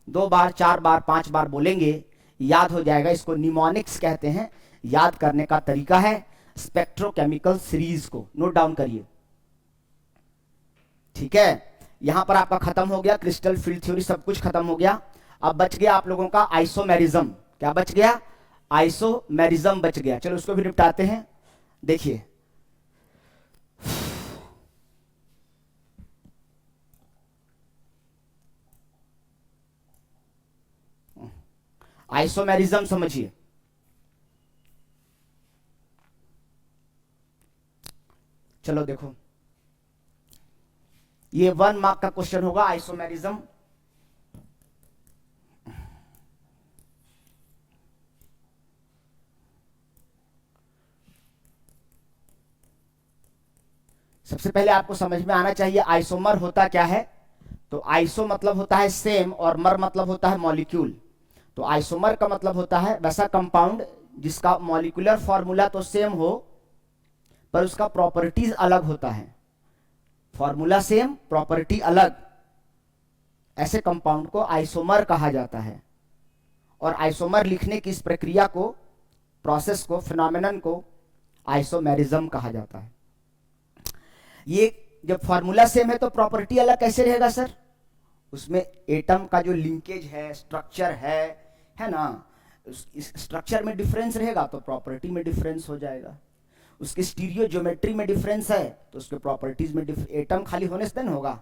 2 बार 4 बार 5 बार बोलेंगे, याद हो जाएगा। इसको निमोनिक्स कहते हैं, याद करने का तरीका है। स्पेक्ट्रोकेमिकल सीरीज को नोट डाउन करिए। ठीक है, यहां पर आपका खत्म हो गया क्रिस्टल फील्ड थ्योरी, सब कुछ खत्म हो गया। अब बच गया आप लोगों का आइसोमेरिज्म। क्या बच गया? आइसोमेरिज्म बच गया। चलो उसको भी निपटाते हैं। देखिए आइसोमेरिज्म समझिए। चलो देखो, ये 1 मार्क का क्वेश्चन होगा, आइसोमेरिज्म। सबसे पहले आपको समझ में आना चाहिए आइसोमर होता क्या है। तो आइसो मतलब होता है सेम और मर मतलब होता है मॉलिक्यूल। तो आइसोमर का मतलब होता है वैसा कंपाउंड जिसका मॉलिक्यूलर फॉर्मूला तो सेम हो पर उसका प्रॉपर्टीज अलग होता है। फॉर्मूला सेम, प्रॉपर्टी अलग, ऐसे कंपाउंड को आइसोमर कहा जाता है। और आइसोमर लिखने की इस प्रक्रिया को, प्रोसेस को, फिनोमेनन को आइसोमेरिज्म कहा जाता है। ये जब फॉर्मूला सेम है तो प्रॉपर्टी अलग कैसे रहेगा सर? उसमें एटम का जो लिंकेज है, स्ट्रक्चर है ना, इस स्ट्रक्चर में डिफरेंस रहेगा तो प्रॉपर्टी में डिफरेंस हो जाएगा। उसकी स्टीरियो ज्योमेट्री में डिफरेंस है तो उसके प्रॉपर्टीज में एटम खाली होने से नहीं होगा,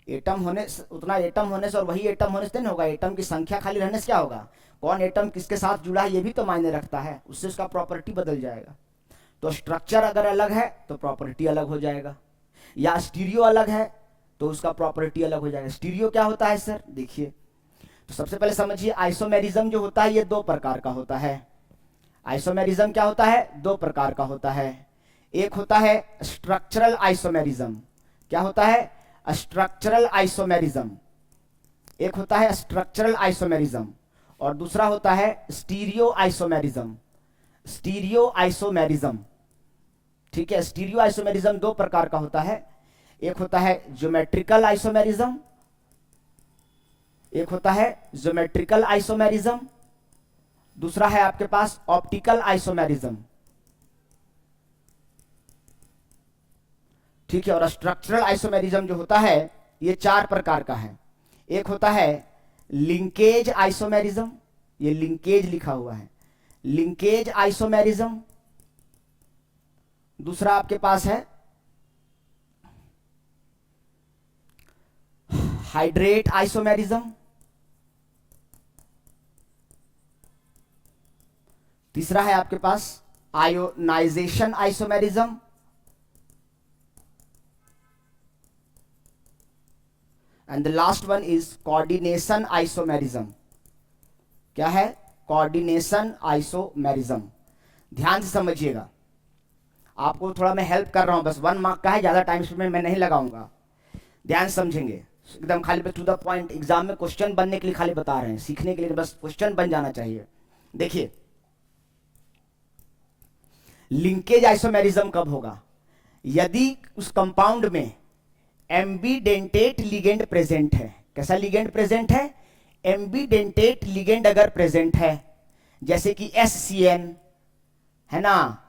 एटम होने उतना एटम होने से और वही एटम होने से नहीं होगा। एटम की संख्या खाली रहने से क्या होगा, कौन एटम किसके साथ जुड़ा है ये भी तो मायने रखता है, उससे उसका प्रॉपर्टी बदल जाएगा। तो स्ट्रक्चर अगर अलग है तो प्रॉपर्टी अलग हो जाएगा, या स्टीरियो अलग है तो उसका प्रॉपर्टी अलग हो जाएगा। स्टीरियो क्या होता है सर? देखिए, तो सबसे पहले समझिए आइसोमेरिज्म जो होता है ये दो प्रकार का होता है। आइसोमेरिज्म क्या होता है? दो प्रकार का होता है। एक होता है स्ट्रक्चरल आइसोमेरिज्म। क्या होता है? Structural isomerism. एक होता है स्ट्रक्चरल आइसोमेरिज्म और दूसरा होता है स्टीरियो आइसोमेरिज्म। स्टीरियो आइसोमेरिज्म, ठीक है। स्टीरियो आइसोमेरिज्म दो प्रकार का होता है, एक होता है ज्योमेट्रिकल आइसोमेरिज्म, एक होता है ज्योमेट्रिकल आइसोमेरिज्म, दूसरा है आपके पास ऑप्टिकल आइसोमेरिज्म, ठीक है। और स्ट्रक्चरल आइसोमेरिज्म जो होता है ये चार प्रकार का है। एक होता है लिंकेज आइसोमेरिज्म, ये लिंकेज लिखा हुआ है, लिंकेज आइसोमेरिज्म। दूसरा आपके पास है हाइड्रेट आइसोमेरिज्म, तीसरा है आपके पास ionisation isomerism, and the last one is coordination isomerism. क्या है? Coordination isomerism. ध्यान से समझिएगा, आपको थोड़ा मैं हेल्प कर रहा हूं, बस 1 मार्क का है, ज्यादा टाइम इसमें मैं नहीं लगाऊंगा। ध्यान समझेंगे, एकदम खाली बस टू द पॉइंट, एग्जाम में क्वेश्चन बनने के लिए खाली बता रहे हैं, सीखने के लिए बस क्वेश्चन बन जाना चाहिए। देखिए, लिंकेज आइसोमेरिज्म कब होगा? यदि उस कंपाउंड में एम्बीडेंटेट लिगेंड प्रेजेंट है। कैसा लिगेंड प्रेजेंट है? एम्बीडेंटेट लिगेंड अगर प्रेजेंट है, जैसे कि SCN है ना,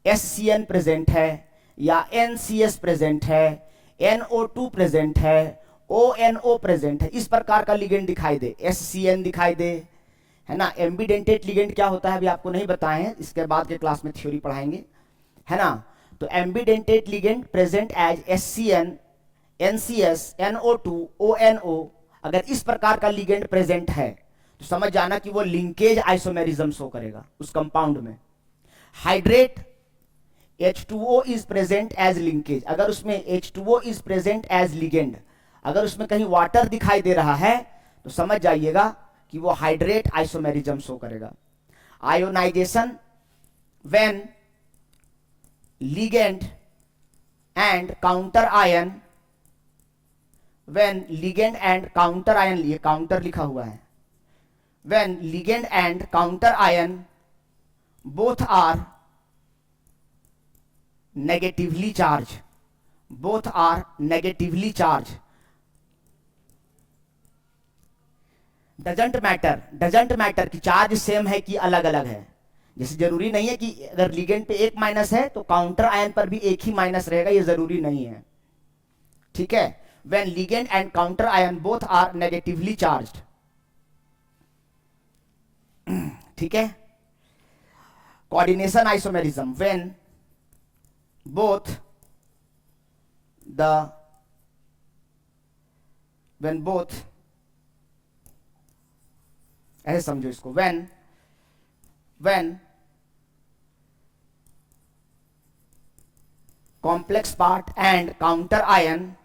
SCN प्रेजेंट है, या NCS प्रेजेंट है, NO2 प्रेजेंट है, ONO प्रेजेंट है, इस प्रकार का लिगेंड दिखाई दे, SCN दिखाई दे, है ना। एम्बीडेंटेट लिगेंड क्या होता है अभी आपको नहीं बताए हैं, इसके बाद के क्लास में थ्योरी पढ़ाएंगे, है ना। तो ambidentate ligand present as SCN, NCS, NO2, ONO, अगर इस प्रकार का लिगेंड प्रेजेंट है तो समझ जाना कि वो लिंकेज आइसोमेरिज्म शो करेगा उस कंपाउंड में। Hydrate H2O is present as linkage, अगर उसमें H2O is present as ligand, अगर उसमें कहीं वाटर दिखाई दे रहा है तो समझ जाइएगा कि वो हाइड्रेट आइसोमेरिज्म शो करेगा। Ionization, when ligand and counter ion, when ligand and counter ion, ये काउंटर लिखा हुआ है, when ligand and counter ion both are negatively charge, both are negatively charge, doesn't matter कि चार्ज सेम है कि अलग अलग है। जैसे जरूरी नहीं है कि अगर लिगेंड पे एक माइनस है तो काउंटर आयन पर भी एक ही माइनस रहेगा, ये जरूरी नहीं है, ठीक है। When ligand and counter ion both are negatively charged, ठीक है। कोऑर्डिनेशन आइसोमेरिज्म, व्हेन both ऐसे समझो इसको, when complex part and counter ion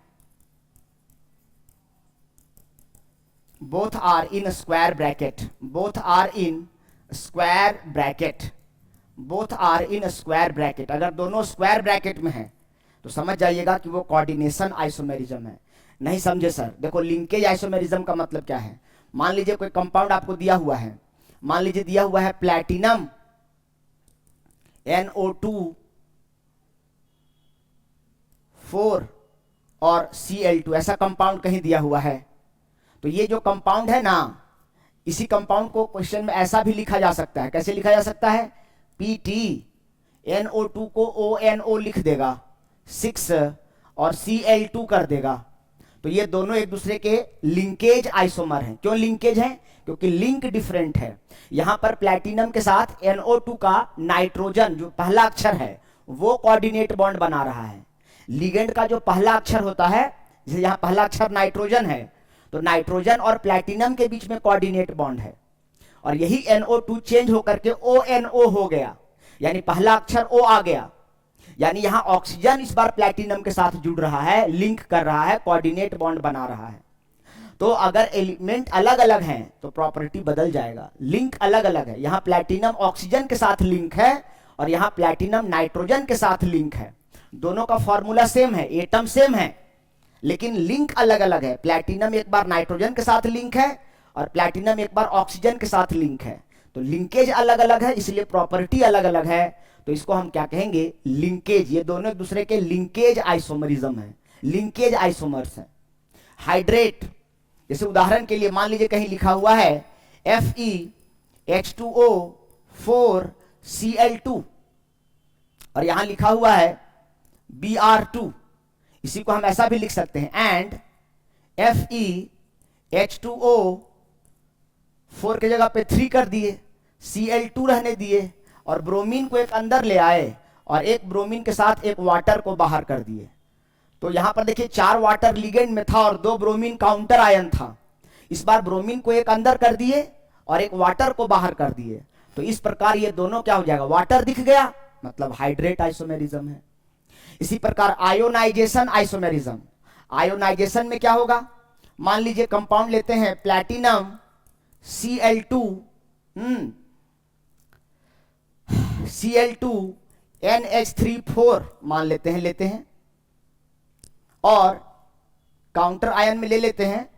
both are in square bracket, both are in square bracket, both are in square bracket, अगर दोनों square bracket में है तो समझ जाइएगा कि वो कोऑर्डिनेशन आइसोमेरिज्म है। नहीं समझे सर? देखो, लिंकेज आइसोमेरिज्म का मतलब क्या है? मान लीजिए कोई कंपाउंड आपको दिया हुआ है, मान लीजिए दिया हुआ है प्लैटिनम NO2 4 और Cl2, ऐसा कंपाउंड कहीं दिया हुआ है। तो ये जो कंपाउंड है ना, इसी कंपाउंड को क्वेश्चन में ऐसा भी लिखा जा सकता है, कैसे लिखा जा सकता है, PTNO2 को ONO लिख देगा 6 और Cl2 कर देगा। तो ये दोनों एक दूसरे के लिंकेज आइसोमर हैं। क्यों लिंकेज हैं? क्योंकि लिंक डिफरेंट है। यहां पर प्लैटिनम के साथ NO2 का नाइट्रोजन जो पहला अक्षर है वो कोऑर्डिनेट बॉन्ड बना रहा है। लिगेंड का जो पहला अक्षर होता है, जैसे यहां पहला अक्षर नाइट्रोजन है, तो नाइट्रोजन और प्लैटिनम के बीच में कोऑर्डिनेट बॉन्ड है, और यही NO2 चेंज होकर के ONO हो गया, यानी पहला अक्षर O आ गया, यानी यहां ऑक्सीजन इस बार प्लैटिनम के साथ जुड़ रहा है, लिंक कर रहा है, कोऑर्डिनेट बॉन्ड बना रहा है। तो अगर एलिमेंट अलग अलग हैं तो प्रॉपर्टी बदल जाएगा। लिंक अलग अलग है, यहां प्लैटिनम ऑक्सीजन के साथ लिंक है और यहां प्लैटिनम नाइट्रोजन के साथ लिंक है। दोनों का फॉर्मूला सेम है, एटम सेम है, लेकिन लिंक अलग अलग है। प्लैटिनम एक बार नाइट्रोजन के साथ लिंक है और प्लैटिनम एक बार ऑक्सीजन के साथ लिंक है। तो लिंकेज अलग अलग है, इसलिए प्रॉपर्टी अलग अलग है। तो इसको हम क्या कहेंगे, लिंकेज। ये दोनों एक दूसरे के लिंकेज आइसोमरिज्म है, लिंकेज आइसोमर्स है। हाइड्रेट, जैसे उदाहरण के लिए मान लीजिए कहीं लिखा हुआ है FeH2O4Cl2 और यहां लिखा हुआ है Br2। इसी को हम ऐसा भी लिख सकते हैं, एंड FeH2O4 के जगह पे 3 कर दिए, Cl2 रहने दिए और ब्रोमीन को एक अंदर ले आए और एक ब्रोमीन के साथ एक वाटर को बाहर कर दिए। तो यहां पर देखिए 4 वाटर लिगेंड में था और 2 ब्रोमीन काउंटर आयन था। इस बार ब्रोमीन को एक अंदर कर दिए और एक वाटर को बाहर कर दिए। तो इस प्रकार ये दोनों क्या हो जाएगा, वाटर दिख गया, मतलब हाइड्रेट आइसोमेरिज्म है। इसी प्रकार आयोनाइजेशन आइसोमेरिज्म। आयोनाइजेशन में क्या होगा, मान लीजिए कंपाउंड लेते हैं प्लैटिनम Cl2 NH3 4 मान लेते हैं और काउंटर आयन में ले लेते हैं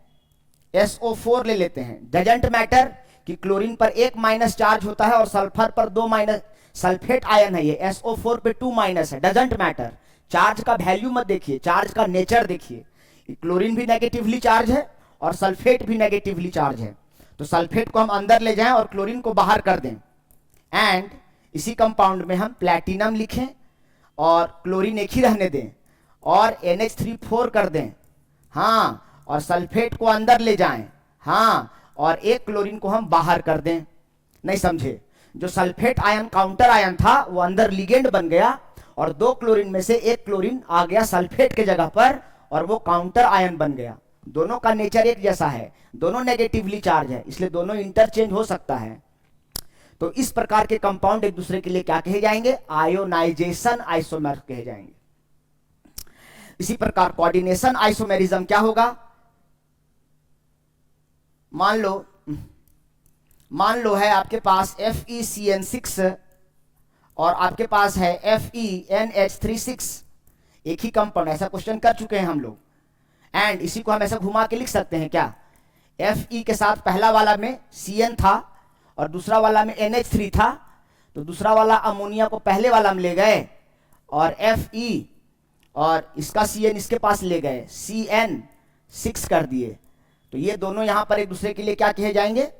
SO4 ले लेते हैं। डजंट मैटर कि क्लोरीन पर 1 माइनस चार्ज होता है और सल्फर पर 2 माइनस, सल्फेट आयन है ये, SO4 पे 2 माइनस है, डजंट मैटर। चार्ज का वैल्यू मत देखिए, चार्ज का नेचर देखिए। क्लोरीन भी नेगेटिवली चार्ज है और सल्फेट भी नेगेटिवली चार्ज है। तो सल्फेट को हम अंदर ले जाएं और क्लोरीन को बाहर कर दें, एंड इसी कंपाउंड में हम प्लैटिनम लिखें और क्लोरीन एक ही रहने दें और NH3 कर दें, हाँ, और सल्फेट को अंदर ले जाएं, हाँ, और एक क्लोरीन को हम बाहर कर दें। नहीं समझे? जो सल्फेट आयन काउंटर आयन था वो अंदर लिगेंड बन गया और 2 क्लोरीन में से एक क्लोरीन आ गया सल्फेट के जगह पर और वो काउंटर आयन बन गया। दोनों का नेचर एक जैसा है, दोनों नेगेटिवली चार्ज है, इसलिए दोनों इंटरचेंज हो सकता है। तो इस प्रकार के कंपाउंड एक दूसरे के लिए क्या कहे जाएंगे, आयोनाइजेशन आइसोमर कहे जाएंगे। इसी प्रकार कोऑर्डिनेशन आइसोमेरिज्म क्या होगा, मान लो है आपके पास FeCN6 और आपके पास है FeNH36, एक ही कंपाउंड। ऐसा क्वेश्चन कर चुके हैं हम लोग, एंड इसी को हम ऐसा घुमा के लिख सकते हैं क्या, Fe के साथ पहला वाला में Cn था और दूसरा वाला में NH3 था, तो दूसरा वाला अमोनिया को पहले वाला में ले गए और Fe और इसका Cn इसके पास ले गए, CN6 कर दिए। तो ये दोनों यहां पर एक दूसरे के लिए क्या कहे जाएंगे,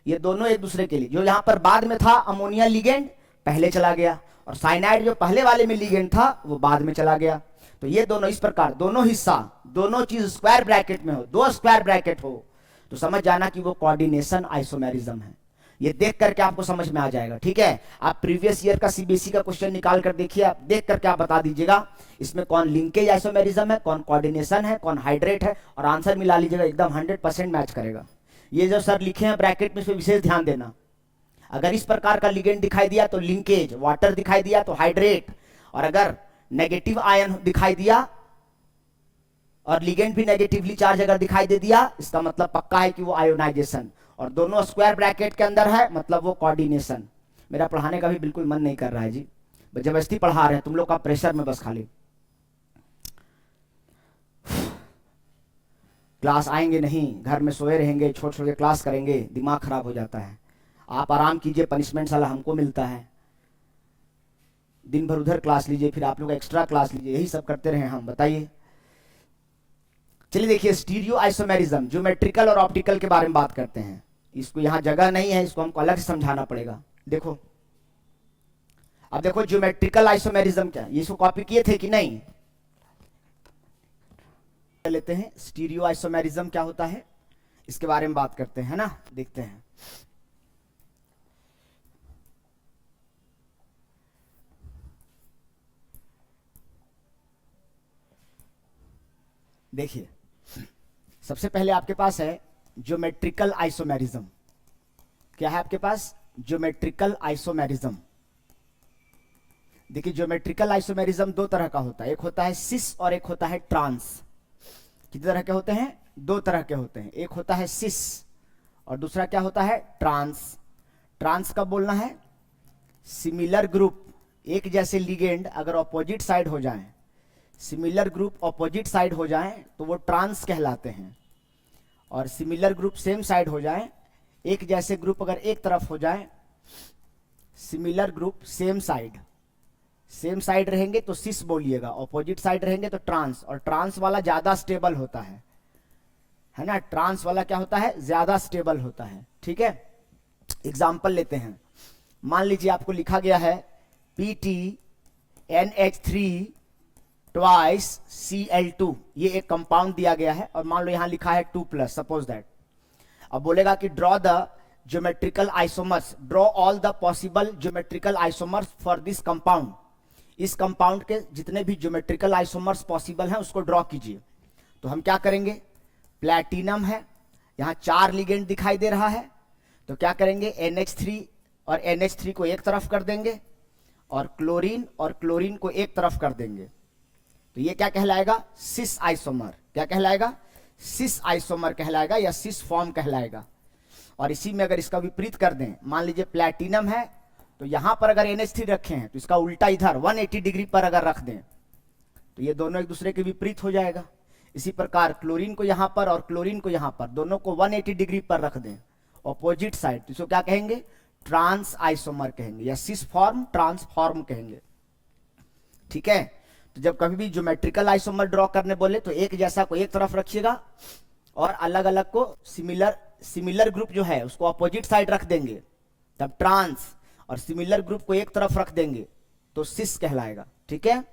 ये दोनों एक दूसरे के लिए, जो यहां पर बाद में था अमोनिया लिगेंड पहले चला गया और साइनाइड जो पहले वाले में लिगेंड था वो बाद में चला गया। तो ये दोनों इस प्रकार, दोनों हिस्सा, दोनों चीज स्क्वायर ब्रैकेट में हो, 2 स्क्वायर ब्रैकेट हो, तो समझ जाना कि वो कोऑर्डिनेशन आइसोमेरिज्म है। ये देख करके आपको समझ में आ जाएगा, ठीक है। आप प्रीवियस ईयर का CBSE का क्वेश्चन निकाल कर देखिए, आप देख करके आप बता दीजिएगा इसमें कौन लिंकेज आइसोमेरिज्म है, कौन कोऑर्डिनेशन है, कौन हाइड्रेट है, और आंसर मिला लीजिएगा, एकदम 100% मैच करेगा। ये जो सर लिखे हैं ब्रैकेट में, इस पर विशेष ध्यान देना। अगर इस प्रकार का लिगेंड दिखाई दिया तो लिंकेज, वाटर दिखाई दिया तो हाइड्रेट, और अगर नेगेटिव आयन दिखाई दिया और लिगेंड भी नेगेटिवली चार्ज अगर दिखाई दे दिया, इसका मतलब पक्का है कि वो आयोनाइजेशन, और दोनों स्क्वायर ब्रैकेट के अंदर है, मतलब वो कोऑर्डिनेशन। मेरा पढ़ाने का भी बिल्कुल मन नहीं कर रहा है जी, जबरदस्ती पढ़ा रहे हैं, तुम लोग का प्रेशर में बस खाली। क्लास आएंगे नहीं, घर में सोए रहेंगे, छोटे छोटे क्लास करेंगे, दिमाग खराब हो जाता है। आप आराम कीजिए, पनिशमेंट साला हमको मिलता है, दिन भर उधर क्लास लीजिए, फिर आप लोग एक्स्ट्रा क्लास लीजिए, यही सब करते रहे हम, बताइए। चलिए देखिए, स्टीरियो आइसोमेरिज्म, ज्योमेट्रिकल और ऑप्टिकल के बारे में बात करते हैं। इसको यहां जगह नहीं है, इसको हमको अलग से समझाना पड़ेगा। देखो, अब देखो ज्योमेट्रिकल आइसोमेरिज्म क्या है, ये इसको कॉपी किए थे कि नहीं? लेते हैं स्टीरियो आइसोमेरिज्म क्या होता है, इसके बारे में बात करते हैं, है ना, देखते हैं। देखिए, सबसे पहले आपके पास है ज्योमेट्रिकल आइसोमेरिज्म। क्या है आपके पास? Geometrical isomerism. देखिए, ज्योमेट्रिकल आइसोमेरिज्म दो तरह का होता है, एक होता है सिस और एक होता है ट्रांस। कितने तरह के होते हैं? दो तरह के होते हैं, एक होता है सिस और दूसरा क्या होता है? ट्रांस। ट्रांस का बोलना है सिमिलर ग्रुप, एक जैसे लिगेंड अगर ऑपोजिट साइड हो जाएं, सिमिलर ग्रुप ऑपोजिट साइड हो जाएं तो वो ट्रांस कहलाते हैं, और सिमिलर ग्रुप सेम साइड हो जाएं, एक जैसे ग्रुप अगर एक तरफ हो जाएं, सिमिलर ग्रुप सेम साइड रहेंगे तो सिस बोलिएगा, ऑपोजिट साइड रहेंगे तो ट्रांस। और ट्रांस वाला ज्यादा स्टेबल होता है ना, ट्रांस वाला क्या होता है? ज्यादा स्टेबल होता है। ठीक है, एग्जाम्पल लेते हैं। मान लीजिए आपको लिखा गया है PTNH3 ट्वाइस Cl2, ये एक कंपाउंड दिया गया है और मान लो यहां लिखा है 2+, सपोज दैट। अब बोलेगा कि draw the geometrical isomers, draw all the possible geometrical isomers for this compound. इस कंपाउंड के जितने भी ज्योमेट्रिकल आइसोमर्स पॉसिबल हैं उसको ड्रॉ कीजिए। तो हम क्या करेंगे? प्लैटिनम है, यहां 4 लिगेंड दिखाई दे रहा है, तो क्या करेंगे? NH3 और NH3 को एक तरफ कर देंगे और क्लोरीन को एक तरफ कर देंगे, तो ये क्या कहलाएगा? Cis isomer. क्या कहलाएगा? सिस आइसोमर कहलाएगा या सिस फॉर्म कहलाएगा। और इसी में अगर इसका विपरीत कर दें, मान लीजिए प्लैटिनम है तो यहां पर अगर NH3 रखे हैं तो इसका उल्टा इधर 180 डिग्री पर अगर रख दें तो ये दोनों एक दूसरे के विपरीत हो जाएगा। इसी प्रकार क्लोरीन को यहां पर और क्लोरीन को यहां पर, दोनों को 180 डिग्री पर रख दें ऑपोजिट साइड, तो इसको क्या कहेंगे? ट्रांस आइसोमर कहेंगे या सिस फॉर्म, ट्रांसफॉर्म कहेंगे। ठीक है, तो जब कभी भी ज्योमेट्रिकल आइसोमर ड्रॉ करने बोले तो एक जैसा को एक तरफ रखिएगा और अलग अलग को सिमिलर ग्रुप जो है उसको अपोजिट साइड रख देंगे, तब ट्रांस, और सिमिलर ग्रुप को एक तरफ रख देंगे तो सिस कहलाएगा। ठीक है,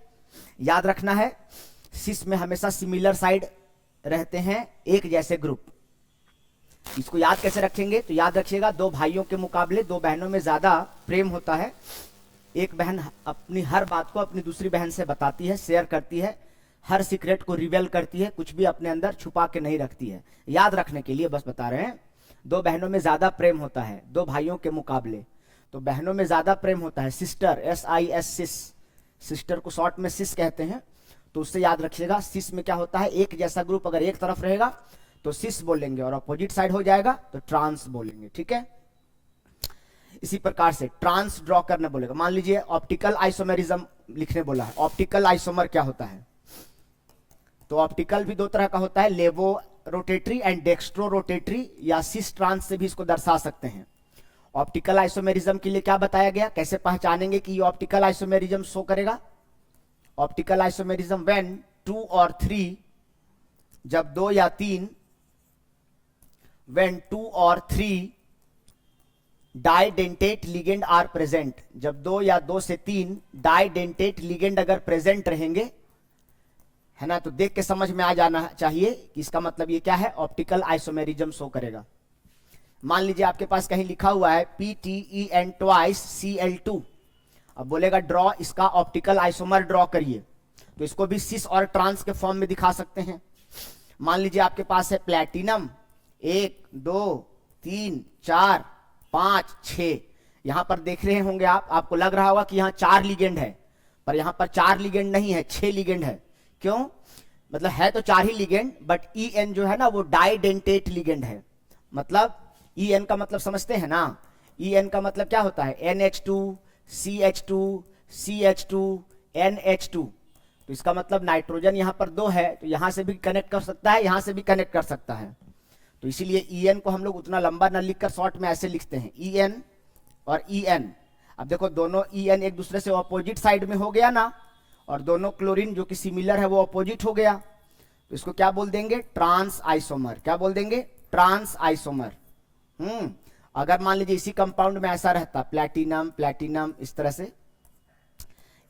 याद रखना है सिस में हमेशा सिमिलर साइड रहते हैं, एक जैसे ग्रुप। इसको याद कैसे रखेंगे? तो याद रखिएगा, दो भाइयों के मुकाबले दो बहनों में ज्यादा प्रेम होता है। एक बहन अपनी हर बात को अपनी दूसरी बहन से बताती है, शेयर करती है, हर सीक्रेट को रिवील करती है, कुछ भी अपने अंदर छुपा के नहीं रखती है। याद रखने के लिए बस बता रहे हैं, दो बहनों में ज्यादा प्रेम होता है दो भाइयों के मुकाबले, तो बहनों में ज्यादा प्रेम होता है। सिस्टर, SIS, सिस, सिस्टर को शॉर्ट में सिस कहते हैं, तो उससे याद रखिएगा सिस में क्या होता है? एक जैसा ग्रुप अगर एक तरफ रहेगा तो सिस बोलेंगे और अपोजिट साइड हो जाएगा तो ट्रांस बोलेंगे। ठीक है, इसी प्रकार से ट्रांस ड्रॉ करने बोलेगा। मान लीजिए ऑप्टिकल आइसोमेरिज्म लिखने बोला है, ऑप्टिकल आइसोमर क्या होता है? तो ऑप्टिकल भी दो तरह का होता है, लेवो रोटेटरी एंड डेक्स्ट्रो रोटेटरी, या सिस ट्रांस से भी इसको दर्शा सकते हैं। ऑप्टिकल आइसोमेरिज्म के लिए क्या बताया गया, कैसे पहचानेंगे कि ये ऑप्टिकल आइसोमेरिज्म शो करेगा? ऑप्टिकल आइसोमेरिज्म व्हेन 2 और 3, जब 2 या 3, when 2 or 3 didentate ligand are present, जब 2 या 2 से 3 डाइडेंटेट लिगेंड अगर प्रेजेंट रहेंगे, है ना, तो देख के समझ में आ जाना चाहिए कि इसका मतलब ये क्या है? ऑप्टिकल आइसोमेरिज्म शो करेगा। मान लीजिए आपके पास कहीं लिखा हुआ है PTEN ट्वाइस Cl2, अब बोलेगा ड्रॉ इसका ऑप्टिकल आइसोमर ड्रॉ करिए, तो इसको भी सिस और ट्रांस के फॉर्म में दिखा सकते हैं। मान लीजिए आपके पास है प्लैटिनम 1 2 3 4 5 6, यहां पर देख रहे होंगे आप, आपको लग रहा होगा कि यहां 4 लिगेंड है, पर यहां पर 4 लिगेंड नहीं है, 6 लिगेंड है। क्यों? मतलब है तो 4 ही लिगेंड, बट EN जो है ना वो डाइडेंटेट लिगेंड है। मतलब EN का मतलब समझते हैं ना? EN का मतलब क्या होता है? NH2 CH2 CH2 NH2, तो इसका मतलब नाइट्रोजन यहां पर 2 है, तो यहां से भी कनेक्ट कर सकता है, यहां से भी कनेक्ट कर सकता है। तो इसीलिए EN को हम लोग उतना लंबा न लिखकर शॉर्ट में ऐसे लिखते हैं, EN और EN। अब देखो दोनों EN एक दूसरे से ऑपोजिट साइड में हो गया ना, और दोनों क्लोरीन जो कि सिमिलर है वो ऑपोजिट हो गया, तो इसको क्या बोल देंगे? Trans isomer. क्या बोल देंगे? Trans isomer. अगर मान लीजिए इसी कंपाउंड में ऐसा रहता प्लैटिनम प्लैटिनम इस तरह से,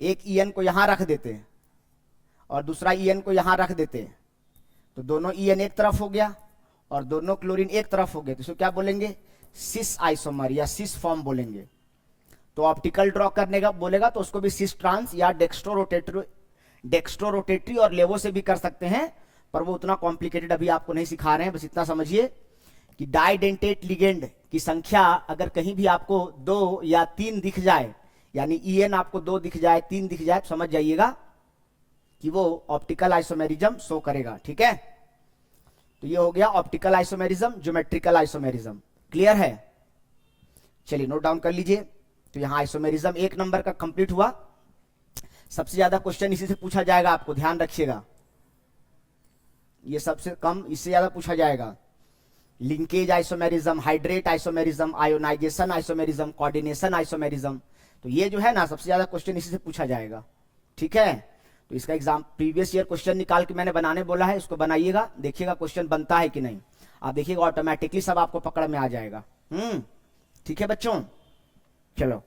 एक ईएन को यहां रख देते और दूसरा ईएन को यहां रख देते, तो दोनों ईएन एक तरफ हो गया और दोनों क्लोरीन एक तरफ हो गए, तो इसको क्या बोलेंगे, सिस आइसोमर या सिस फॉर्म बोलेंगे। तो ऑप्टिकल ड्रॉ करने का बोलेगा तो उसको भी सिस ट्रांस या डेक्स्ट्रो रोटेटरी और लेवो से भी कर सकते हैं, पर वो उतना कॉम्प्लिकेटेड अभी आपको नहीं सिखा रहे हैं। बस इतना समझिए कि डाइडेंटेट लिगेंड की संख्या अगर कहीं भी आपको 2 या 3 दिख जाए, यानी ईएन आपको 2 दिख जाए 3 दिख जाए, तो समझ जाइएगा कि वो ऑप्टिकल आइसोमेरिज्म शो करेगा। ठीक है, तो ये हो गया optical isomerism, geometrical isomerism. Clear है? चलिए नोट डाउन कर लीजिए। तो यहां आइसोमेरिज्म 1 नंबर का कंप्लीट हुआ। सबसे ज्यादा क्वेश्चन इसी से पूछा जाएगा, आपको ध्यान रखिएगा, ये सबसे कम इससे ज्यादा पूछा जाएगा। Linkage isomerism, hydrate isomerism, ionization isomerism, coordination isomerism, तो ये जो है ना सबसे ज्यादा क्वेश्चन इसी से पूछा जाएगा। ठीक है, तो इसका एग्जाम प्रीवियस ईयर क्वेश्चन निकाल के मैंने बनाने बोला है, उसको बनाइएगा, देखिएगा क्वेश्चन बनता है कि नहीं। आप देखिएगा ऑटोमेटिकली सब आपको पकड़ में आ जाएगा। ठीक है बच्चों, चलो